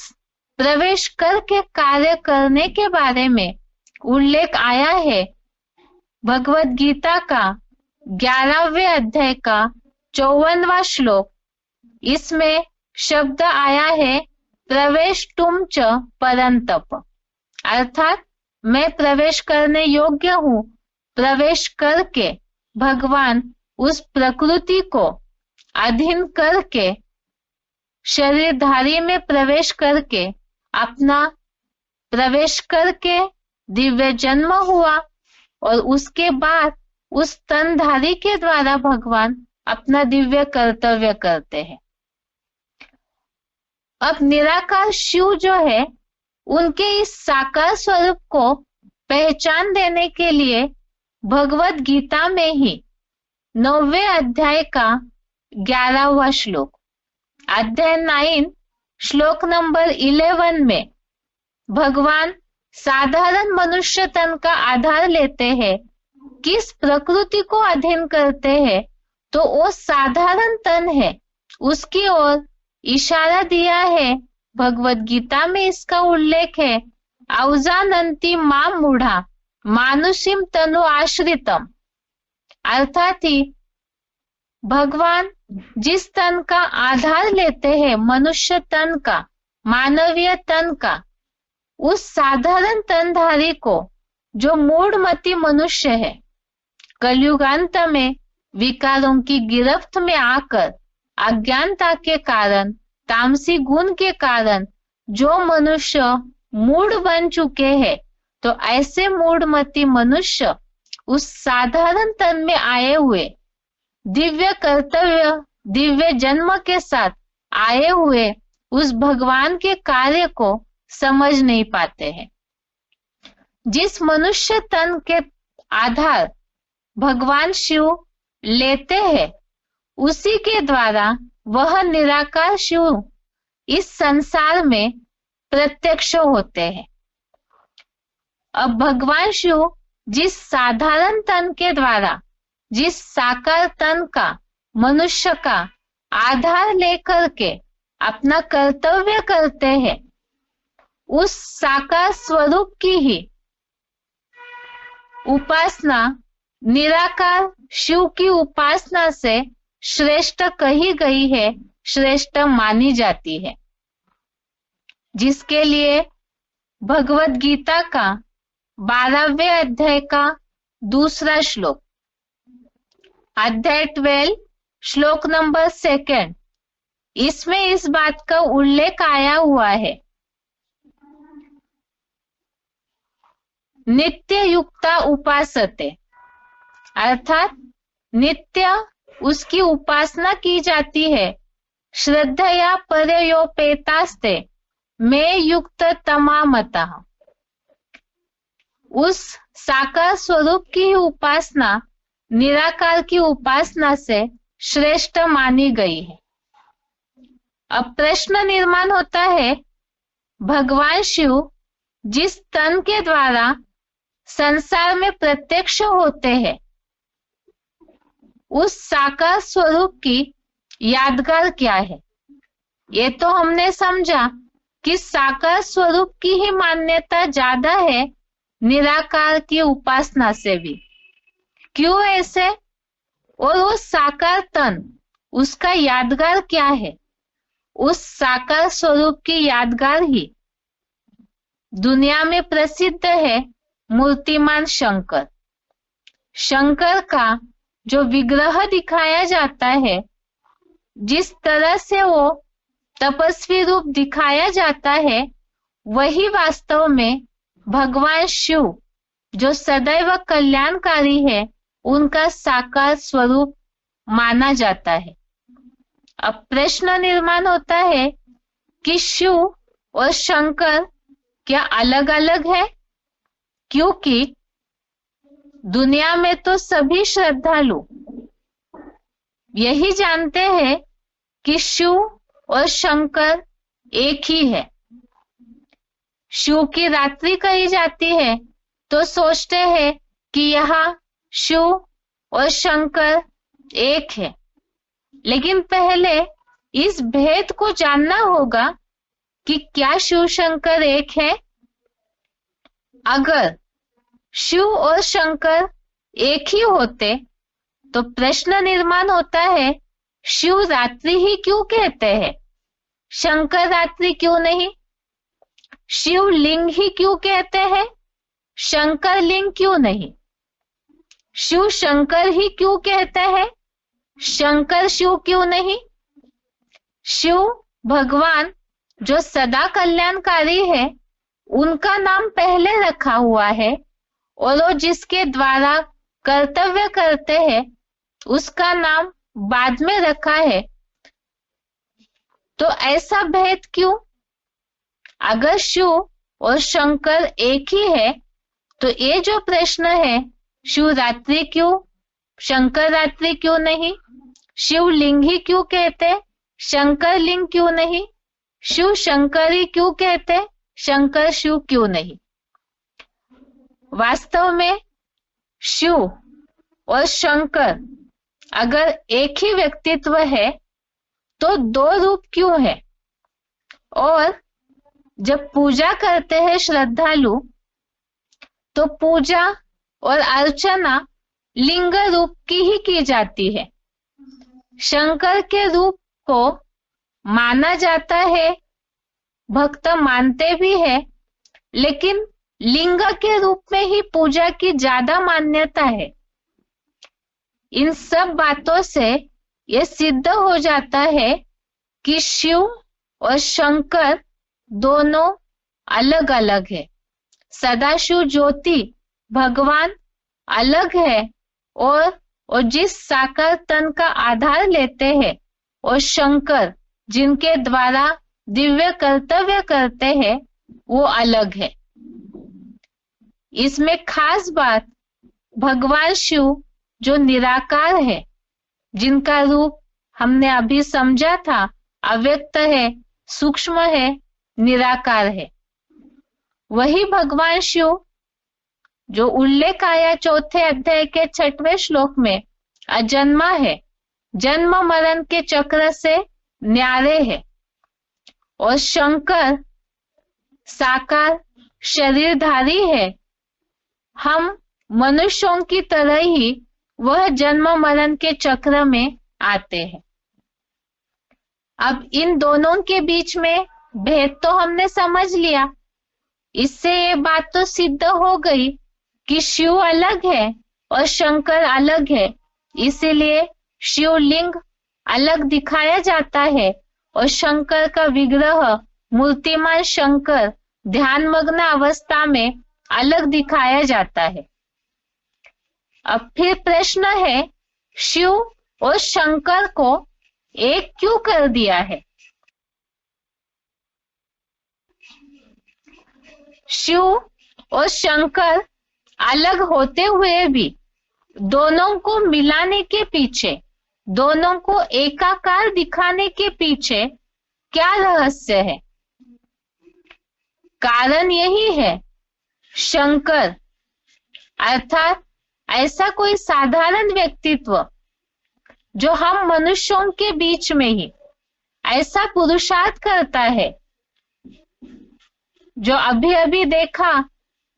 प्रवेश करके कार्य करने के बारे में उल्लेख आया है भगवत गीता का 11वें अध्याय का 54वां श्लोक। इसमें शब्द आया है प्रवेश तुम च परंतप, अर्थात मैं प्रवेश करने योग्य हूँ। प्रवेश करके भगवान उस प्रकृति को अधीन करके शरीरधारी में प्रवेश करके अपना प्रवेश करके दिव्य जन्म हुआ, और उसके बाद उस तनधारी के द्वारा भगवान अपना दिव्य कर्तव्य करते हैं। अब निराकार शिव जो है, उनके इस साकार स्वरूप को पहचान देने के लिए भगवत गीता में ही 9वें अध्याय का 11वां श्लोक, अध्याय 9 श्लोक नंबर 11 में भगवान साधारण मनुष्य तन का आधार लेते हैं, किस प्रकृति को अधीन करते हैं, तो वो साधारण तन है उसकी ओर इशारा दिया है। भगवत गीता में इसका उल्लेख है, औजानंती मां मूढ़ा मानुषिम तनु आश्रितम, अर्थात ही भगवान जिस तन का आधार लेते हैं, मनुष्य तन का, मानवीय तन का, उस साधारण तनधारी को जो मूढ़मती मनुष्य है, कलयुगांत में विकारों की गिरफ्त में आकर अज्ञानता के कारण, तामसी गुण के कारण जो मनुष्य मूढ़ बन चुके हैं, तो ऐसे मूढ़मती मनुष्य उस साधारण तन में आए हुए दिव्य कर्तव्य, दिव्य जन्म के साथ आए हुए उस भगवान के कार्य को समझ नहीं पाते हैं। जिस मनुष्य तन के आधार भगवान शिव लेते हैं, उसी के द्वारा वह निराकार शिव इस संसार में प्रत्यक्ष होते हैं। अब भगवान शिव जिस साधारण तन के द्वारा, जिस साकार तन का, मनुष्य का आधार लेकर के अपना कर्तव्य करते हैं, उस साकार स्वरूप की ही उपासना निराकार शिव की उपासना से श्रेष्ठ कही गई है, श्रेष्ठ मानी जाती है। जिसके लिए भगवत गीता का 12वें अध्याय का 2 श्लोक, अध्याय 12 श्लोक नंबर 2, इसमें इस बात का उल्लेख आया हुआ है, नित्य युक्ता उपासते, अर्थात नित्य उसकी उपासना की जाती है, श्रद्धया परयोपेतास्ते में युक्त तमामतः। उस साकार स्वरूप की उपासना निराकार की उपासना से श्रेष्ठ मानी गई है। अब प्रश्न निर्माण होता है, भगवान शिव जिस तन के द्वारा संसार में प्रत्यक्ष होते हैं, उस साकार स्वरूप की यादगार क्या है? ये तो हमने समझा कि साकार स्वरूप की ही मान्यता ज्यादा है निराकार की उपासना से भी। क्यों ऐसे? और वो साकार तन, उसका यादगार क्या है? उस साकार स्वरूप की यादगार ही दुनिया में प्रसिद्ध है मूर्तिमान शंकर। शंकर का जो विग्रह दिखाया जाता है, जिस तरह से वो तपस्वी रूप दिखाया जाता है, वही वास्तव में भगवान शिव जो सदैव कल्याणकारी है, उनका साकार स्वरूप माना जाता है। अब प्रश्न निर्माण होता है कि शिव और शंकर क्या अलग अलग है? क्योंकि दुनिया में तो सभी श्रद्धालु यही जानते हैं कि शिव और शंकर एक ही है। शिव की रात्रि कही जाती है तो सोचते हैं कि यहाँ शिव और शंकर एक है, लेकिन पहले इस भेद को जानना होगा कि क्या शिव शंकर एक है। अगर शिव और शंकर एक ही होते तो प्रश्न निर्माण होता है, शिव रात्रि ही क्यों कहते हैं, शंकर रात्रि क्यों नहीं? शिव लिंग ही क्यों कहते हैं, शंकर लिंग क्यों नहीं? शिव शंकर ही क्यों कहते हैं, शंकर शिव क्यों नहीं? शिव भगवान जो सदा कल्याणकारी है, उनका नाम पहले रखा हुआ है, और वो जिसके द्वारा कर्तव्य करते हैं उसका नाम बाद में रखा है। तो ऐसा भेद क्यों? अगर शिव और शंकर एक ही है तो ये जो प्रश्न है, शिव रात्रि क्यों, शंकर रात्रि क्यों नहीं? शिव लिंग ही क्यों कहते, शंकर लिंग क्यों नहीं? शिव शंकरी क्यों कहते, शंकर शिव क्यों नहीं? वास्तव में शिव और शंकर अगर एक ही व्यक्तित्व है तो दो रूप क्यों है? और जब पूजा करते हैं श्रद्धालु तो पूजा और अर्चना लिंग रूप की ही की जाती है। शंकर के रूप को माना जाता है, भक्त मानते भी है, लेकिन लिंग के रूप में ही पूजा की ज्यादा मान्यता है। इन सब बातों से यह सिद्ध हो जाता है कि शिव और शंकर दोनों अलग अलग है। सदाशिव ज्योति भगवान अलग है, और जिस साकार तन का आधार लेते हैं, और शंकर जिनके द्वारा दिव्य कर्तव्य करते हैं, वो अलग है। इसमें खास बात भगवान शिव जो निराकार है, जिनका रूप हमने अभी समझा था, अव्यक्त है, सूक्ष्म है, निराकार है, वही भगवान शिव जो उल्लेख आया चौथे अध्याय के 6वें श्लोक में अजन्मा है, जन्म मरण के चक्र से न्यारे है, और शंकर साकार शरीरधारी है। हम मनुष्यों की तरह ही वह जन्म मरण के चक्र में आते हैं। अब इन दोनों के बीच में भेद तो हमने समझ लिया। इससे ये बात तो सिद्ध हो गई कि शिव अलग है और शंकर अलग है, इसीलिए शिवलिंग अलग दिखाया जाता है और शंकर का विग्रह मूर्तिमान शंकर ध्यानमग्न अवस्था में अलग दिखाया जाता है। अब फिर प्रश्न है, शिव और शंकर को एक क्यों कर दिया है? शिव और शंकर अलग होते हुए भी दोनों को मिलाने के पीछे, दोनों को एकाकार दिखाने के पीछे क्या रहस्य है? कारण यही है, शंकर अर्थात ऐसा कोई साधारण व्यक्तित्व जो हम मनुष्यों के बीच में ही ऐसा पुरुषार्थ करता है, जो अभी अभी देखा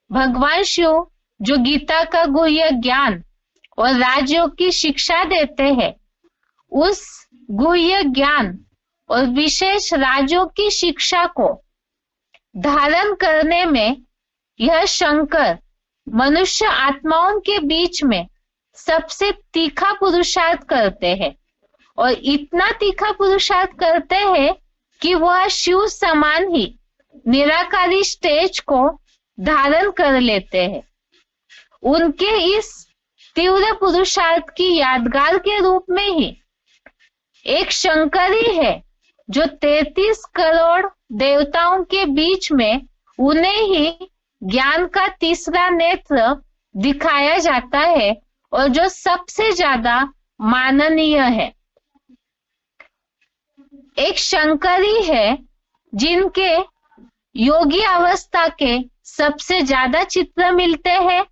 भगवान शिव जो गीता का गुह्य ज्ञान और राजयोग की शिक्षा देते हैं, उस गुह्य ज्ञान और विशेष राजयोग की शिक्षा को धारण करने में यह शंकर मनुष्य आत्माओं के बीच में सबसे तीखा पुरुषार्थ करते हैं, और इतना तीखा पुरुषार्थ करते हैं कि वह शिव समान ही निराकारी स्टेज को धारण कर लेते हैं। उनके इस तीव्र पुरुषार्थ की यादगार के रूप में ही एक शंकरी है जो 33 करोड़ देवताओं के बीच में उन्हें ही ज्ञान का तीसरा नेत्र दिखाया जाता है और जो सबसे ज्यादा माननीय है। एक शंकरी है जिनके योगी अवस्था के सबसे ज्यादा चित्र मिलते हैं।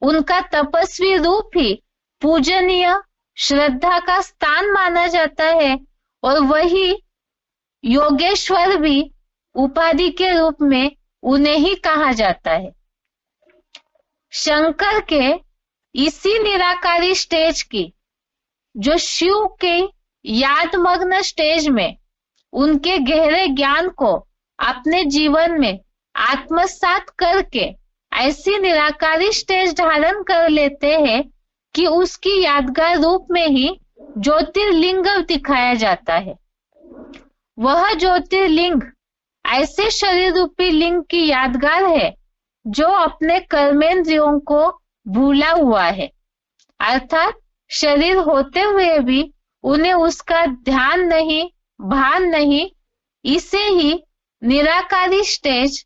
उनका तपस्वी रूप ही पूजनीय श्रद्धा का स्थान माना जाता है और वही योगेश्वर भी उपाधि के रूप में उन्हें ही कहा जाता है। शंकर के इसी निराकारी स्टेज की, जो शिव के यादमग्न स्टेज में उनके गहरे ज्ञान को अपने जीवन में आत्मसात करके ऐसी निराकारी स्टेज धारण कर लेते हैं कि उसकी यादगार रूप में ही ज्योतिर्लिंग दिखाया जाता है। वह ज्योतिर्लिंग ऐसे शरीर रूपी लिंग की यादगार है जो अपने कर्मेंद्रियों को भूला हुआ है, अर्थात शरीर होते हुए भी उन्हें उसका ध्यान नहीं, भान नहीं। इसे ही निराकारी स्टेज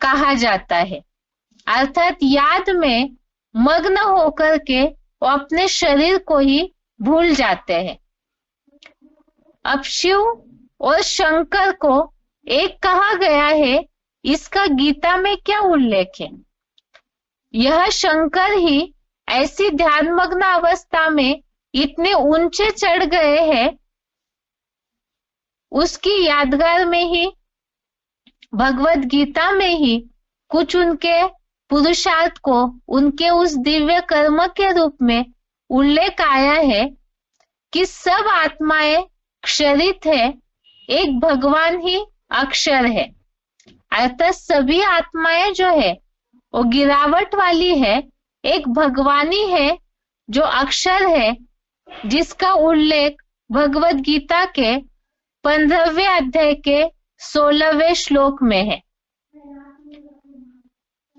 कहा जाता है, अर्थात याद में मग्न होकर के वो अपने शरीर को ही भूल जाते हैं। अब शिव और शंकर को एक कहा गया है, इसका गीता में क्या उल्लेख है? यह शंकर ही ऐसी ध्यानमग्न अवस्था में इतने ऊंचे चढ़ गए हैं, उसकी यादगार में ही भगवत गीता में ही कुछ उनके पुरुषार्थ को उनके उस दिव्य कर्म के रूप में उल्लेख आया है कि सब आत्माएं क्षरित है, एक भगवान ही अक्षर है, अर्थात सभी आत्माएं जो है वो गिरावट वाली है, एक भगवानी है जो अक्षर है, जिसका उल्लेख भगवत गीता के 15वें अध्याय के 16वें श्लोक में है।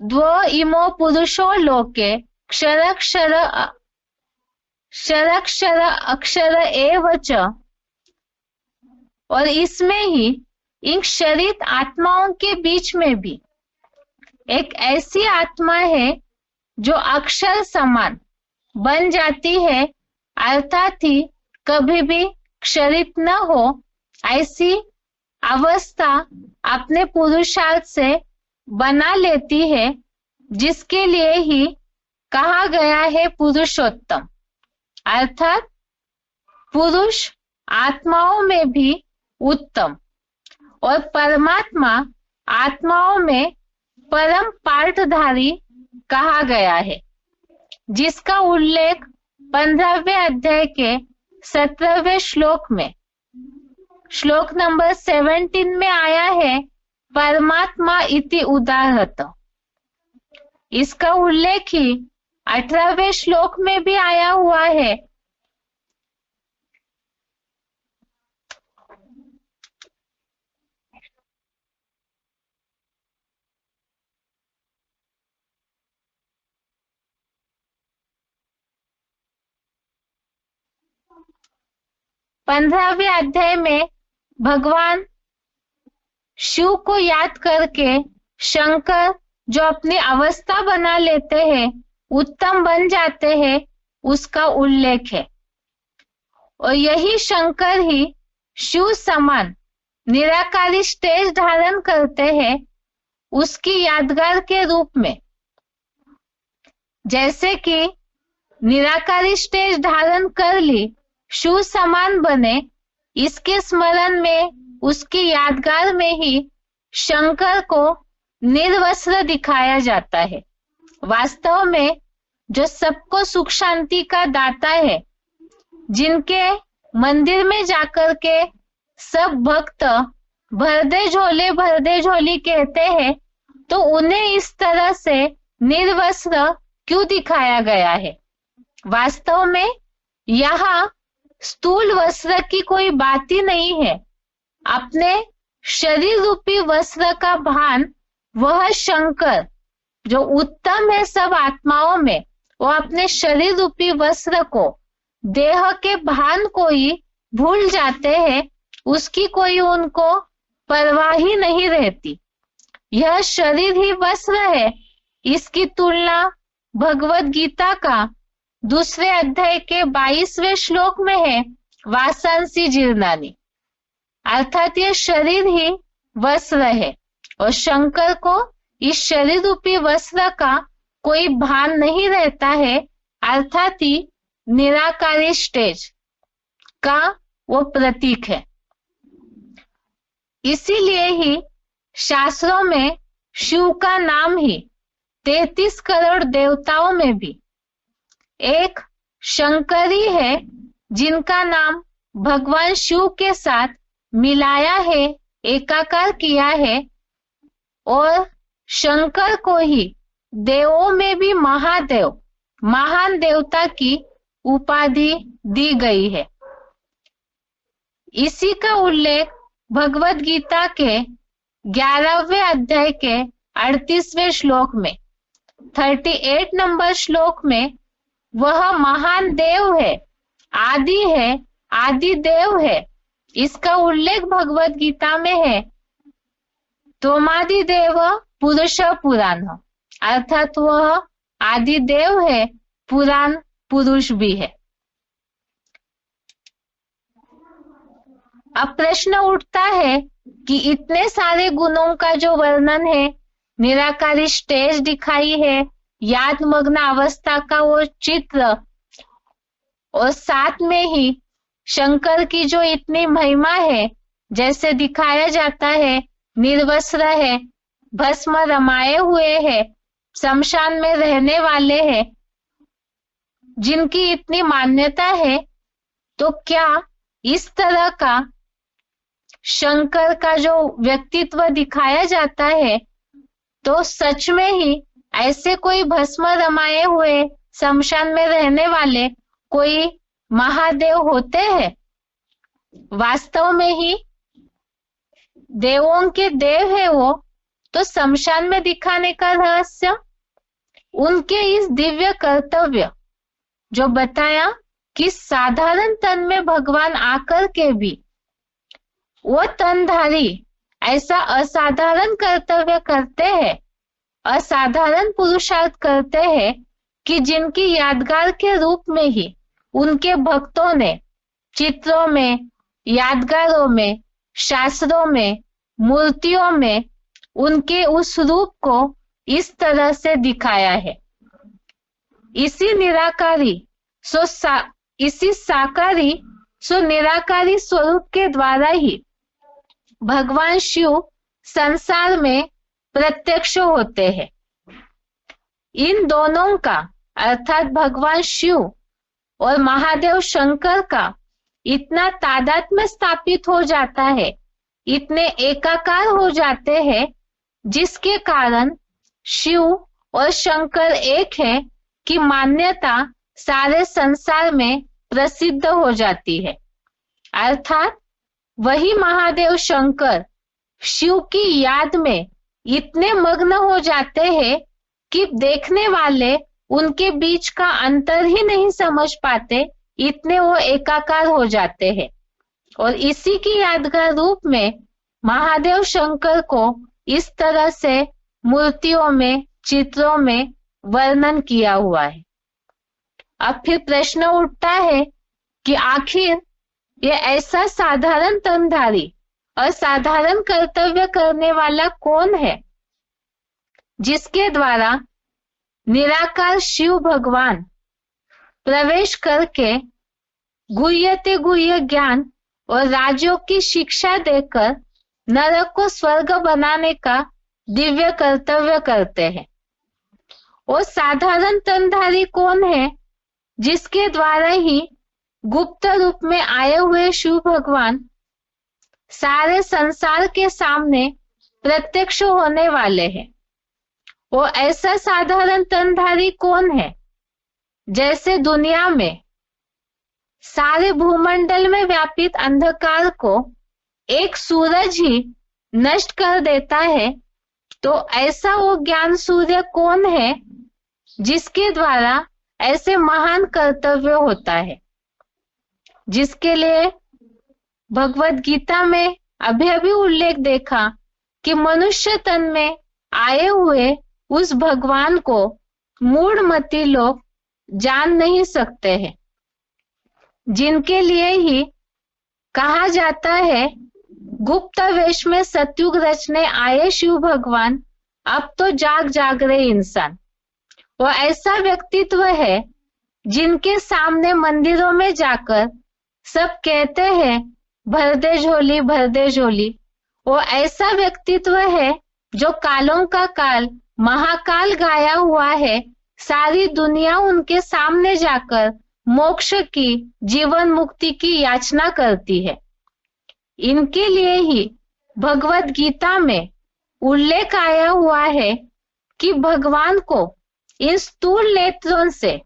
द्वो इमो पुरुषो लोके क्षरक्षर क्षरक्षर अक्षर एव च, और इसमें ही इन क्षरित आत्माओं के बीच में भी एक ऐसी आत्मा है जो अक्षर समान बन जाती है, अर्थात ही कभी भी क्षरित न हो ऐसी अवस्था अपने पुरुषार्थ से बना लेती है, जिसके लिए ही कहा गया है पुरुषोत्तम, अर्थात पुरुष आत्माओं में भी उत्तम और परमात्मा आत्माओं में परम पाठधारी कहा गया है, जिसका उल्लेख 15वें अध्याय के 17वें श्लोक में, श्लोक नंबर 17 में आया है, परमात्मा इति उदाहरत। इसका उल्लेख ही 18वें श्लोक में भी आया हुआ है। 15वें अध्याय में भगवान शिव को याद करके शंकर जो अपनी अवस्था बना लेते हैं, उत्तम बन जाते हैं, उसका उल्लेख है। और यही शंकर ही शिव समान निराकारी स्टेज धारण करते हैं उसकी यादगार के रूप में। जैसे कि निराकारी स्टेज धारण कर ली, शिव समान बने, इसके स्मरण में, उसकी यादगार में ही शंकर को निर्वस्त्र दिखाया जाता है। वास्तव में जो सबको सुख शांति का दाता है, जिनके मंदिर में जाकर के सब भक्त भर दे झोली कहते हैं, तो उन्हें इस तरह से निर्वस्त्र क्यों दिखाया गया है? वास्तव में यहाँ स्थूल वस्त्र की कोई बात ही नहीं है। अपने शरीर रूपी वस्त्र का भान वह शंकर जो उत्तम है सब आत्माओं में, वो अपने शरीर रूपी वस्त्र को, देह के भान को ही भूल जाते हैं, उसकी कोई उनको परवाह ही नहीं रहती। यह शरीर ही वस्त्र है। इसकी तुलना भगवत गीता का दूसरे अध्याय के 22वें श्लोक में है, वासांसी जीर्णानि, अर्थात यह शरीर ही वस्त्र है और शंकर को इस शरीर रूपी वस्त्र का कोई भान नहीं रहता है, अर्थात ही निराकारी स्टेज का वो प्रतीक है। इसीलिए ही शास्त्रों में शिव का नाम ही 33 करोड़ देवताओं में भी एक शंकर ही है, जिनका नाम भगवान शिव के साथ मिलाया है, एकाकार किया है, और शंकर को ही देवों में भी महादेव, महान देवता की उपाधि दी गई है। इसी का उल्लेख भगवत गीता के 11वें अध्याय के 38वें श्लोक में, 38 नंबर श्लोक में, वह महान देव है, आदि देव है, इसका उल्लेख भगवत गीता में है। त्वमादि देव पुरुष पुराण, अर्थात वह आदि देव है, पुराण पुरुष भी है। अब प्रश्न उठता है कि इतने सारे गुणों का जो वर्णन है, निराकारी स्टेज दिखाई है, याद मग्न अवस्था का वो चित्र, और साथ में ही शंकर की जो इतनी महिमा है, जैसे दिखाया जाता है, निर्वस्त्र है, भस्म रमाए हुए है, शमशान में रहने वाले हैं, जिनकी इतनी मान्यता है, तो क्या इस तरह का शंकर का जो व्यक्तित्व दिखाया जाता है, तो सच में ही ऐसे कोई भस्म रमाए हुए शमशान में रहने वाले कोई महादेव होते हैं? वास्तव में ही देवों के देव है वो, तो शमशान में दिखाने का रहस्य उनके इस दिव्य कर्तव्य जो बताया कि साधारण तन में भगवान आकर के भी वो तनधारी ऐसा असाधारण कर्तव्य करते हैं, असाधारण पुरुषार्थ करते हैं कि जिनकी यादगार के रूप में ही उनके भक्तों ने चित्रों में, यादगारों में, शास्त्रों में, मूर्तियों में उनके उस रूप को इस तरह से दिखाया है। इसी साकारी सो निराकारी स्वरूप के द्वारा ही भगवान शिव संसार में प्रत्यक्ष होते हैं। इन दोनों का, अर्थात भगवान शिव और महादेव शंकर का इतना तादात्म्य स्थापित हो जाता है, इतने एकाकार हो जाते हैं, जिसके कारण शिव और शंकर एक है कि मान्यता सारे संसार में प्रसिद्ध हो जाती है। अर्थात वही महादेव शंकर शिव की याद में इतने मग्न हो जाते हैं कि देखने वाले उनके बीच का अंतर ही नहीं समझ पाते, इतने वो एकाकार हो जाते हैं। और इसी की यादगार रूप में महादेव शंकर को इस तरह से मूर्तियों में, चित्रों में वर्णन किया हुआ है। अब फिर प्रश्न उठता है कि आखिर ये ऐसा साधारण तनधारी, असाधारण कर्तव्य करने वाला कौन है जिसके द्वारा निराकार शिव भगवान प्रवेश करके गुह्यते गुह्य ज्ञान और राजयोग की शिक्षा देकर नरक को स्वर्ग बनाने का दिव्य कर्तव्य करते हैं। वो साधारण तनधारी कौन है जिसके द्वारा ही गुप्त रूप में आए हुए शिव भगवान सारे संसार के सामने प्रत्यक्ष होने वाले हैं। वो ऐसा साधारण तनधारी कौन है जैसे दुनिया में सारे भूमंडल में व्यापित अंधकार को एक सूरज ही नष्ट कर देता है, तो ऐसा वो ज्ञान सूर्य कौन है जिसके द्वारा ऐसे महान कर्तव्य होता है, जिसके लिए भगवत गीता में अभी अभी उल्लेख देखा कि मनुष्य तन में आए हुए उस भगवान को मूढ़मती लोग जान नहीं सकते हैं, जिनके लिए ही कहा जाता है गुप्त वेश में सतयुग रचने आए शिव भगवान अब तो जाग जाग रहे इंसान। वो ऐसा व्यक्तित्व है जिनके सामने मंदिरों में जाकर सब कहते हैं भर दे झोली, भर दे झोली। वो ऐसा व्यक्तित्व है जो कालों का काल महाकाल गाया हुआ है, सारी दुनिया उनके सामने जाकर मोक्ष की, जीवन मुक्ति की याचना करती है। इनके लिए ही भगवत गीता में उल्लेख आया हुआ है कि भगवान को इन स्थूल नेत्रों से,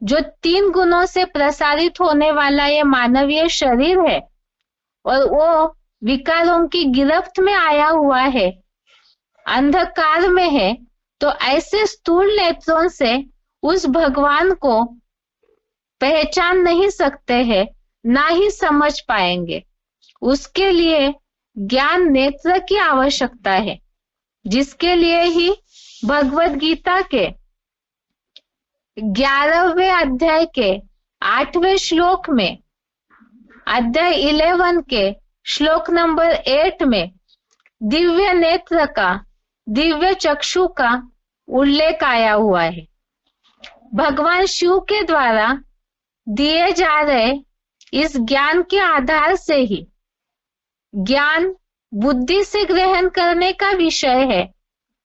जो 3 गुणों से प्रसारित होने वाला ये मानवीय शरीर है और वो विकारों की गिरफ्त में आया हुआ है, अंधकार में है, तो ऐसे स्थूल नेत्रों से उस भगवान को पहचान नहीं सकते हैं, ना ही समझ पाएंगे। उसके लिए ज्ञान नेत्र की आवश्यकता है, जिसके लिए ही भगवत गीता के 11वें अध्याय के 8वें श्लोक में, अध्याय 11 के श्लोक नंबर 8 में दिव्य नेत्र का, दिव्य चक्षु का उल्लेख आया हुआ है। भगवान शिव के द्वारा दिए जा रहे इस ज्ञान के आधार से ही, ज्ञान बुद्धि से ग्रहण करने का विषय है,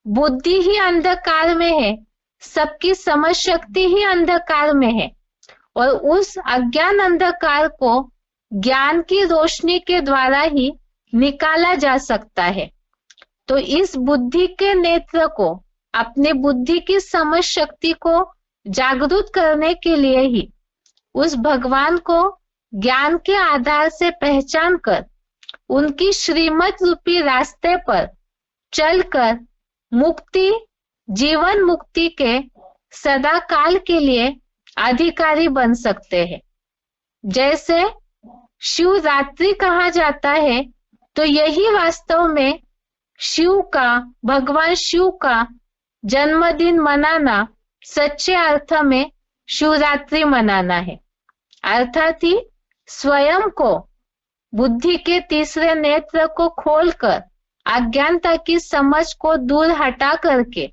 बुद्धि ही अंधकार में है, सबकी समझ शक्ति ही अंधकार में है, और उस अज्ञान अंधकार को ज्ञान की रोशनी के द्वारा ही निकाला जा सकता है। तो इस बुद्धि के नेत्र को, अपने बुद्धि की समझ शक्ति को जागरूक करने के लिए ही उस भगवान को ज्ञान के आधार से पहचान कर उनकी श्रीमत रूपी रास्ते पर चलकर मुक्ति, जीवन मुक्ति के सदा काल के लिए अधिकारी बन सकते हैं। जैसे शिवरात्रि कहा जाता है, तो यही वास्तव में शिव का, भगवान शिव का जन्मदिन मनाना, सच्चे अर्थ में शिवरात्रि मनाना है। अर्थात ही स्वयं को, बुद्धि के तीसरे नेत्र को खोलकर अज्ञानता की समझ को दूर हटा करके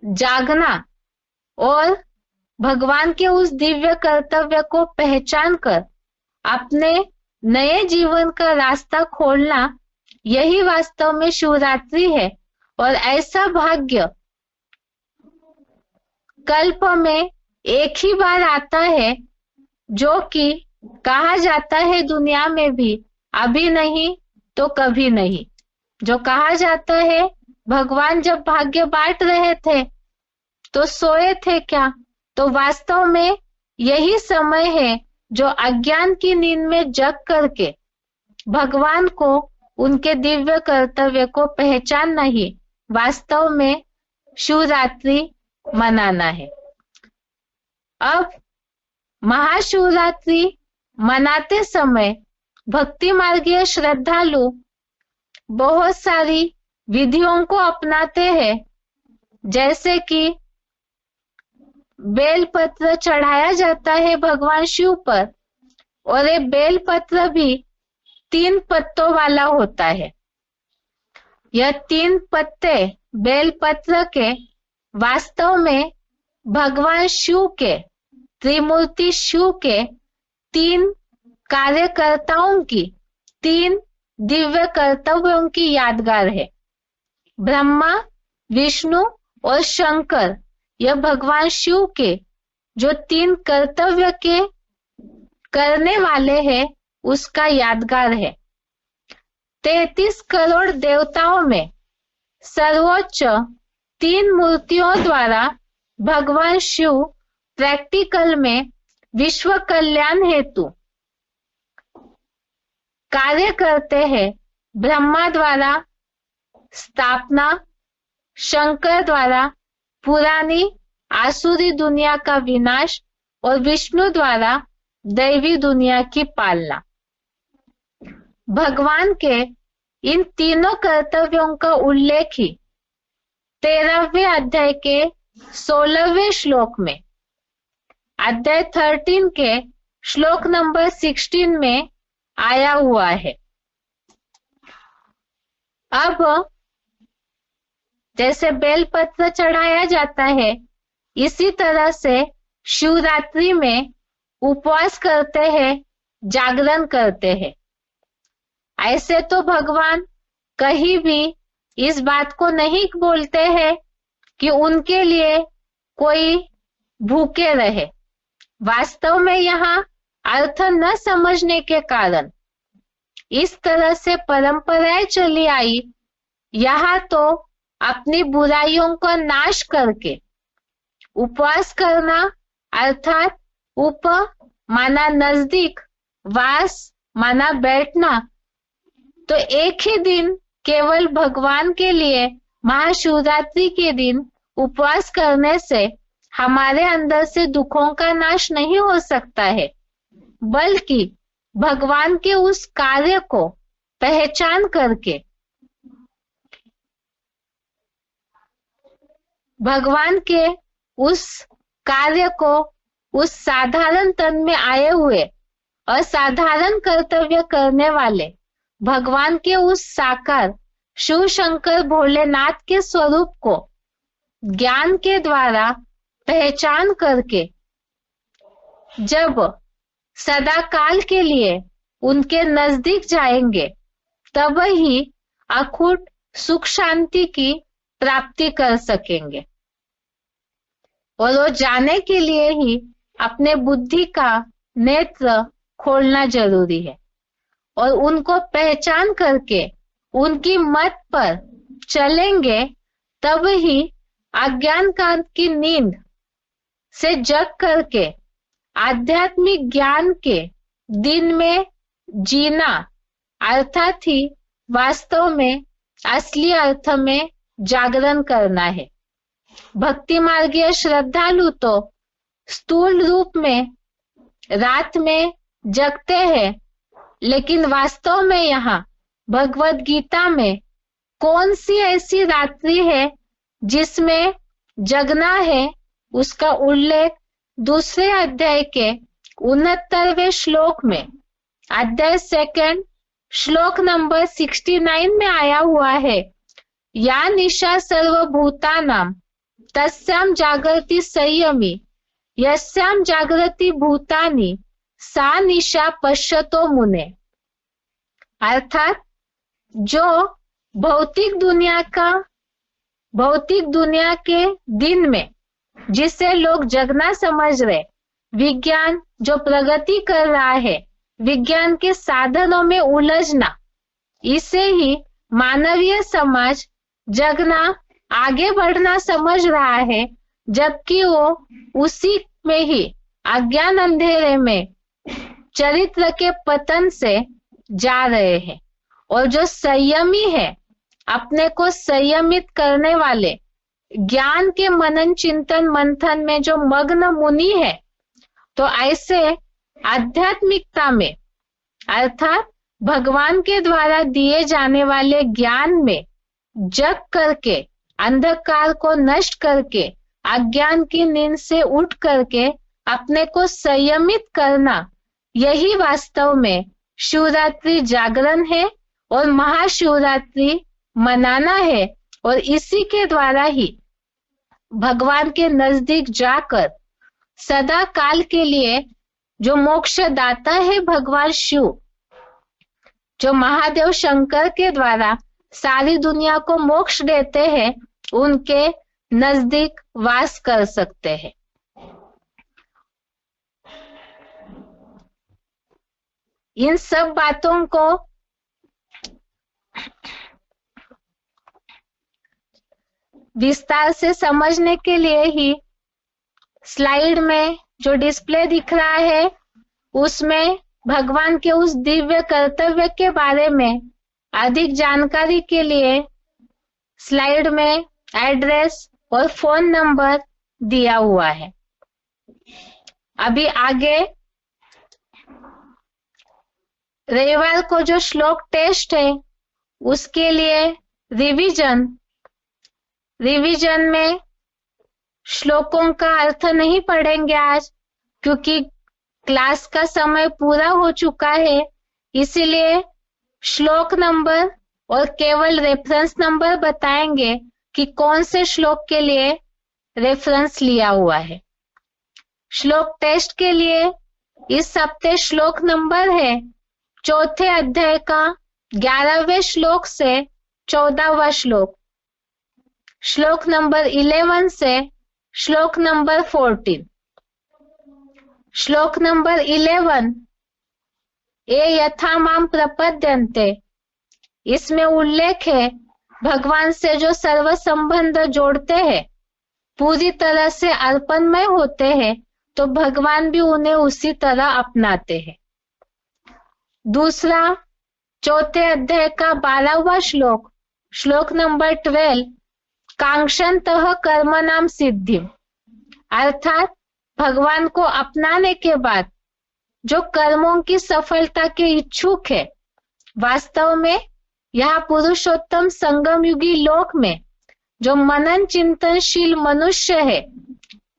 जागना और भगवान के उस दिव्य कर्तव्य को पहचान कर अपने नए जीवन का रास्ता खोलना, यही वास्तव में शिवरात्रि है। और ऐसा भाग्य कल्प में एक ही बार आता है, जो कि कहा जाता है दुनिया में भी अभी नहीं तो कभी नहीं। जो कहा जाता है भगवान जब भाग्य बांट रहे थे तो सोए थे क्या, तो वास्तव में यही समय है जो अज्ञान की नींद में जग करके भगवान को, उनके दिव्य कर्तव्य को पहचानना ही वास्तव में शिवरात्रि मनाना है। अब महाशिवरात्रि, मनाते समय भक्ति मार्गीय श्रद्धालु बहुत सारी विधियों को अपनाते हैं, जैसे कि बेलपत्र चढ़ाया जाता है भगवान शिव पर, और ये बेलपत्र भी 3 पत्तों वाला होता है। यह 3 पत्ते बेलपत्र के वास्तव में भगवान शिव के, त्रिमूर्ति शिव के 3 कार्यकर्ताओं की, 3 दिव्य कर्तव्यों की यादगार है। ब्रह्मा, विष्णु और शंकर, यह भगवान शिव के जो 3 कर्तव्य के करने वाले हैं, उसका यादगार है। 33 करोड़ देवताओं में सर्वोच्च 3 मूर्तियों द्वारा भगवान शिव प्रैक्टिकल में विश्व कल्याण हेतु कार्य करते हैं। ब्रह्मा द्वारा स्थापना, शंकर द्वारा पुरानी आसुरी दुनिया का विनाश और विष्णु द्वारा दैवी दुनिया की पालना। भगवान के इन तीनों कर्तव्यों का उल्लेख ही 13वें अध्याय के 16वें श्लोक में, अध्याय 13 के श्लोक नंबर 16 में आया हुआ है। अब जैसे बेलपत्र चढ़ाया जाता है, इसी तरह से शिवरात्रि में उपवास करते हैं, जागरण करते हैं। ऐसे तो भगवान कहीं भी इस बात को नहीं बोलते हैं कि उनके लिए कोई भूखे रहे। वास्तव में यहाँ अर्थ न समझने के कारण इस तरह से परंपराएं चली आई। यहाँ तो अपनी बुराइयों को नाश करके उपवास करना, अर्थात उप माना नजदीक, वास माना बैठना, तो एक ही दिन केवल भगवान के लिए महाशिवरात्रि के दिन उपवास करने से हमारे अंदर से दुखों का नाश नहीं हो सकता है, बल्कि भगवान के उस कार्य को पहचान करके, भगवान के उस कार्य को उस साधारण तन में आए हुए असाधारण कर्तव्य करने वाले भगवान के उस साकार शिव शंकर भोलेनाथ के स्वरूप को ज्ञान के द्वारा पहचान करके जब सदा काल के लिए उनके नजदीक जाएंगे, तब ही अखूट सुख शांति की प्राप्ति कर सकेंगे। और वो जाने के लिए ही अपने बुद्धि का नेत्र खोलना जरूरी है, और उनको पहचान करके उनकी मत पर चलेंगे, तब ही अज्ञान काल की नींद से जग करके आध्यात्मिक ज्ञान के दिन में जीना, अर्थात ही वास्तव में असली अर्थ में जागरण करना है। भक्ति मार्गीय श्रद्धालु तो स्थूल रूप में रात में जगते हैं, लेकिन वास्तव में यहाँ भगवत गीता में कौन सी ऐसी रात्रि है जिसमें जगना है, उसका उल्लेख दूसरे अध्याय के 69वें श्लोक में, अध्याय 2 श्लोक नंबर 69 में आया हुआ है। या निशा सर्वभूतानां तस्याम जागृति संयमी यस्याम जागृति भूतानि सा निशा पश्यतो मुने। अर्थात जो भौतिक दुनिया के दिन में जिसे लोग जगना समझ रहे, विज्ञान जो प्रगति कर रहा है, विज्ञान के साधनों में उलझना, इसे ही मानवीय समाज जगना, आगे बढ़ना समझ रहा है, जबकि वो उसी में ही अज्ञान अंधेरे में चरित्र के पतन से जा रहे हैं। और जो संयमी है, अपने को संयमित करने वाले, ज्ञान के मनन चिंतन मंथन में जो मग्न मुनि है, तो ऐसे आध्यात्मिकता में अर्थात भगवान के द्वारा दिए जाने वाले ज्ञान में जग करके, अंधकार को नष्ट करके, अज्ञान की नींद से उठ करके अपने को संयमित करना, यही वास्तव में शिवरात्रि जागरण है और महाशिवरात्रि मनाना है। और इसी के द्वारा ही भगवान के नजदीक जाकर सदा काल के लिए जो मोक्ष दाता है भगवान शिव, जो महादेव शंकर के द्वारा सारी दुनिया को मोक्ष देते हैं, उनके नजदीक वास कर सकते हैं। इन सब बातों को विस्तार से समझने के लिए ही स्लाइड में जो डिस्प्ले दिख रहा है उसमें भगवान के उस दिव्य कर्तव्य के बारे में अधिक जानकारी के लिए स्लाइड में एड्रेस और फोन नंबर दिया हुआ है। अभी आगे रविवार को जो श्लोक टेस्ट है उसके लिए रिवीजन में श्लोकों का अर्थ नहीं पढ़ेंगे आज, क्योंकि क्लास का समय पूरा हो चुका है। इसीलिए श्लोक नंबर और केवल रेफरेंस नंबर बताएंगे कि कौन से श्लोक के लिए रेफरेंस लिया हुआ है। श्लोक टेस्ट के लिए इस हफ्ते श्लोक नंबर है 4थे अध्याय का 11वें श्लोक से 14वां श्लोक, श्लोक नंबर 11 से श्लोक नंबर 14। श्लोक नंबर 11 ए यथा माम प्रपद्यन्ते, इसमें उल्लेख है भगवान से जो सर्व संबंध जोड़ते हैं, पूरी तरह से अर्पणमय होते हैं, तो भगवान भी उन्हें उसी तरह अपनाते हैं। दूसरा 4थे अध्याय का 12वां श्लोक, श्लोक नंबर 12 कांक्षन्तः कर्मणाम सिद्धिम, अर्थात भगवान को अपनाने के बाद जो कर्मों की सफलता के इच्छुक है, वास्तव में यहाँ पुरुषोत्तम संगम युगी लोक में जो मनन चिंतनशील मनुष्य है,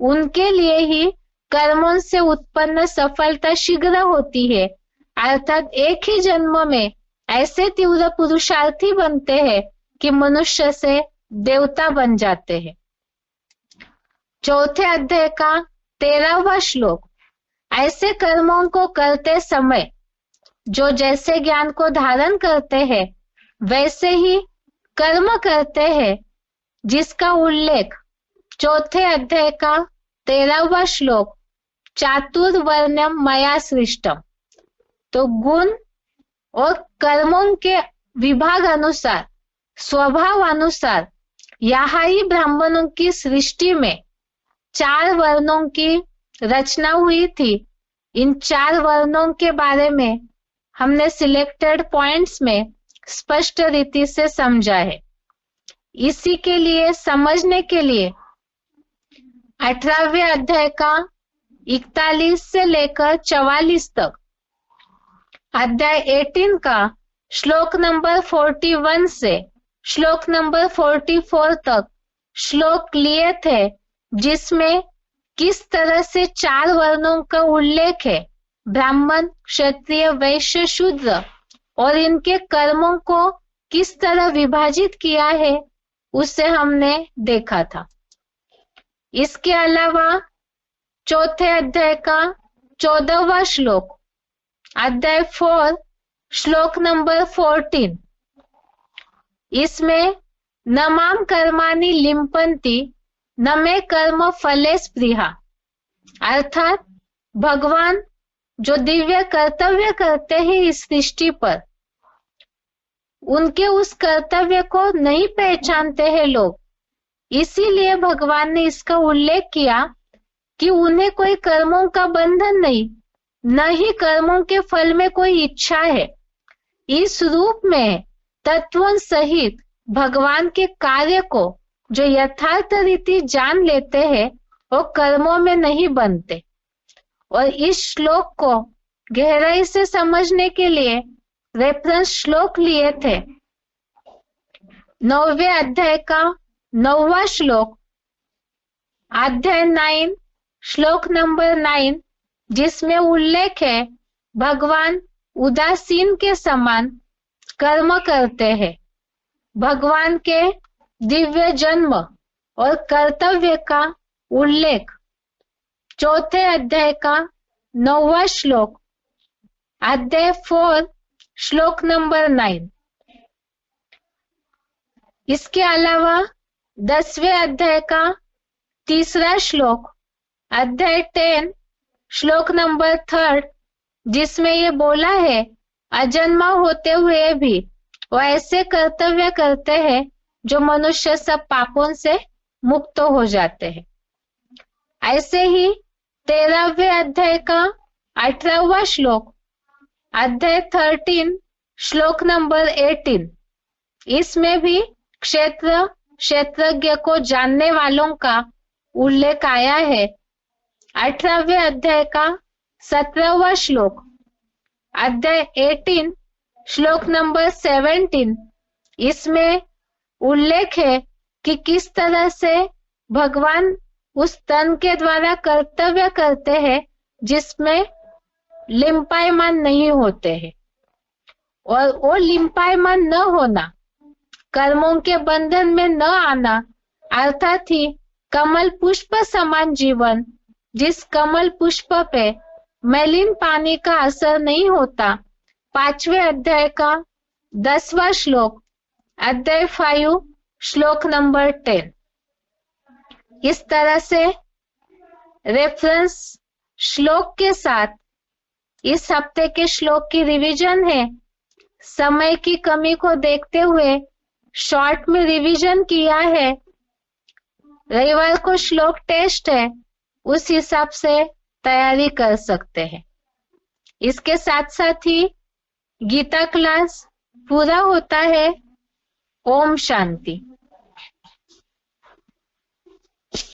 उनके लिए ही कर्मों से उत्पन्न सफलता शीघ्र होती है। अर्थात एक ही जन्म में ऐसे तीव्र पुरुषार्थी बनते हैं कि मनुष्य से देवता बन जाते हैं। 4थे अध्याय का 13वां श्लोक, ऐसे कर्मों को करते समय जो जैसे ज्ञान को धारण करते हैं वैसे ही कर्म करते हैं, जिसका उल्लेख 4थे अध्याय का 13वां श्लोक चातुर्वर्ण्यम मया सृष्टम, तो गुण और कर्मों के विभाग अनुसार, स्वभाव अनुसार यहाँ ही ब्राह्मणों की सृष्टि में 4 वर्णों की रचना हुई थी। इन 4 वर्णों के बारे में हमने सिलेक्टेड पॉइंट्स में स्पष्ट रीति से समझा है। इसी के लिए समझने के लिए 18वें अध्याय का 41 से लेकर 44 तक, अध्याय 18 का श्लोक नंबर 41 से श्लोक नंबर 44 तक श्लोक लिए थे, जिसमें किस तरह से 4 वर्णों का उल्लेख है, ब्राह्मण, क्षत्रिय, वैश्य, शूद्र, और इनके कर्मों को किस तरह विभाजित किया है, उसे हमने देखा था। इसके अलावा 4थे अध्याय का 14वां श्लोक, अध्याय 4 श्लोक नंबर 14, इसमें न माम कर्माणि लिम्पन्ति न मे कर्म फले स्पृहा, अर्थात भगवान जो दिव्य कर्तव्य करते हैं इस सृष्टि पर, उनके उस कर्तव्य को नहीं पहचानते हैं लोग। इसीलिए भगवान ने इसका उल्लेख किया कि उन्हें कोई कर्मों का बंधन नहीं, न ही कर्मों के फल में कोई इच्छा है। इस रूप में तत्वों सहित भगवान के कार्य को जो यथार्थ रीति जान लेते हैं, वो कर्मों में नहीं बनते और इस श्लोक को गहराई से समझने के लिए रेफरेंस श्लोक लिए थे। 9वें अध्याय का 9वां श्लोक, अध्याय 9 श्लोक नंबर 9, जिसमें उल्लेख है भगवान उदासीन के समान कर्म करते हैं। भगवान के दिव्य जन्म और कर्तव्य का उल्लेख 4थे अध्याय का 9वां श्लोक, अध्याय 4 श्लोक नंबर 9। इसके अलावा 10वें अध्याय का 3रा श्लोक, अध्याय 10 श्लोक नंबर 3, जिसमें ये बोला है अजन्मा होते हुए भी वो ऐसे कर्तव्य करते हैं जो मनुष्य सब पापों से मुक्त हो जाते हैं। ऐसे ही 13वें अध्याय का 18वां श्लोक, अध्याय 13 श्लोक नंबर 18, इसमें भी क्षेत्रज्ञ को जानने वालों का उल्लेख आया है। 18वें अध्याय का 17वां श्लोक, अध्याय 18 श्लोक नंबर 17, इसमें उल्लेख है कि किस तरह से भगवान उस तन के द्वारा कर्तव्य करते हैं जिसमें लिंपायमान नहीं होते हैं, और वो लिंपायमान न होना, कर्मों के बंधन में न आना, अर्थात ही कमल पुष्प समान जीवन, जिस कमल पुष्प पे मैलिन पानी का असर नहीं होता। 5वें अध्याय का 10वां श्लोक, अध्याय 5 श्लोक नंबर 10। इस तरह से रेफरेंस श्लोक के साथ इस हफ्ते के श्लोक की रिवीजन है। समय की कमी को देखते हुए शॉर्ट में रिवीजन किया है। रविवार को श्लोक टेस्ट है, उस हिसाब से तैयारी कर सकते हैं। इसके साथ साथ ही गीता क्लास पूरा होता है। ओम शांति।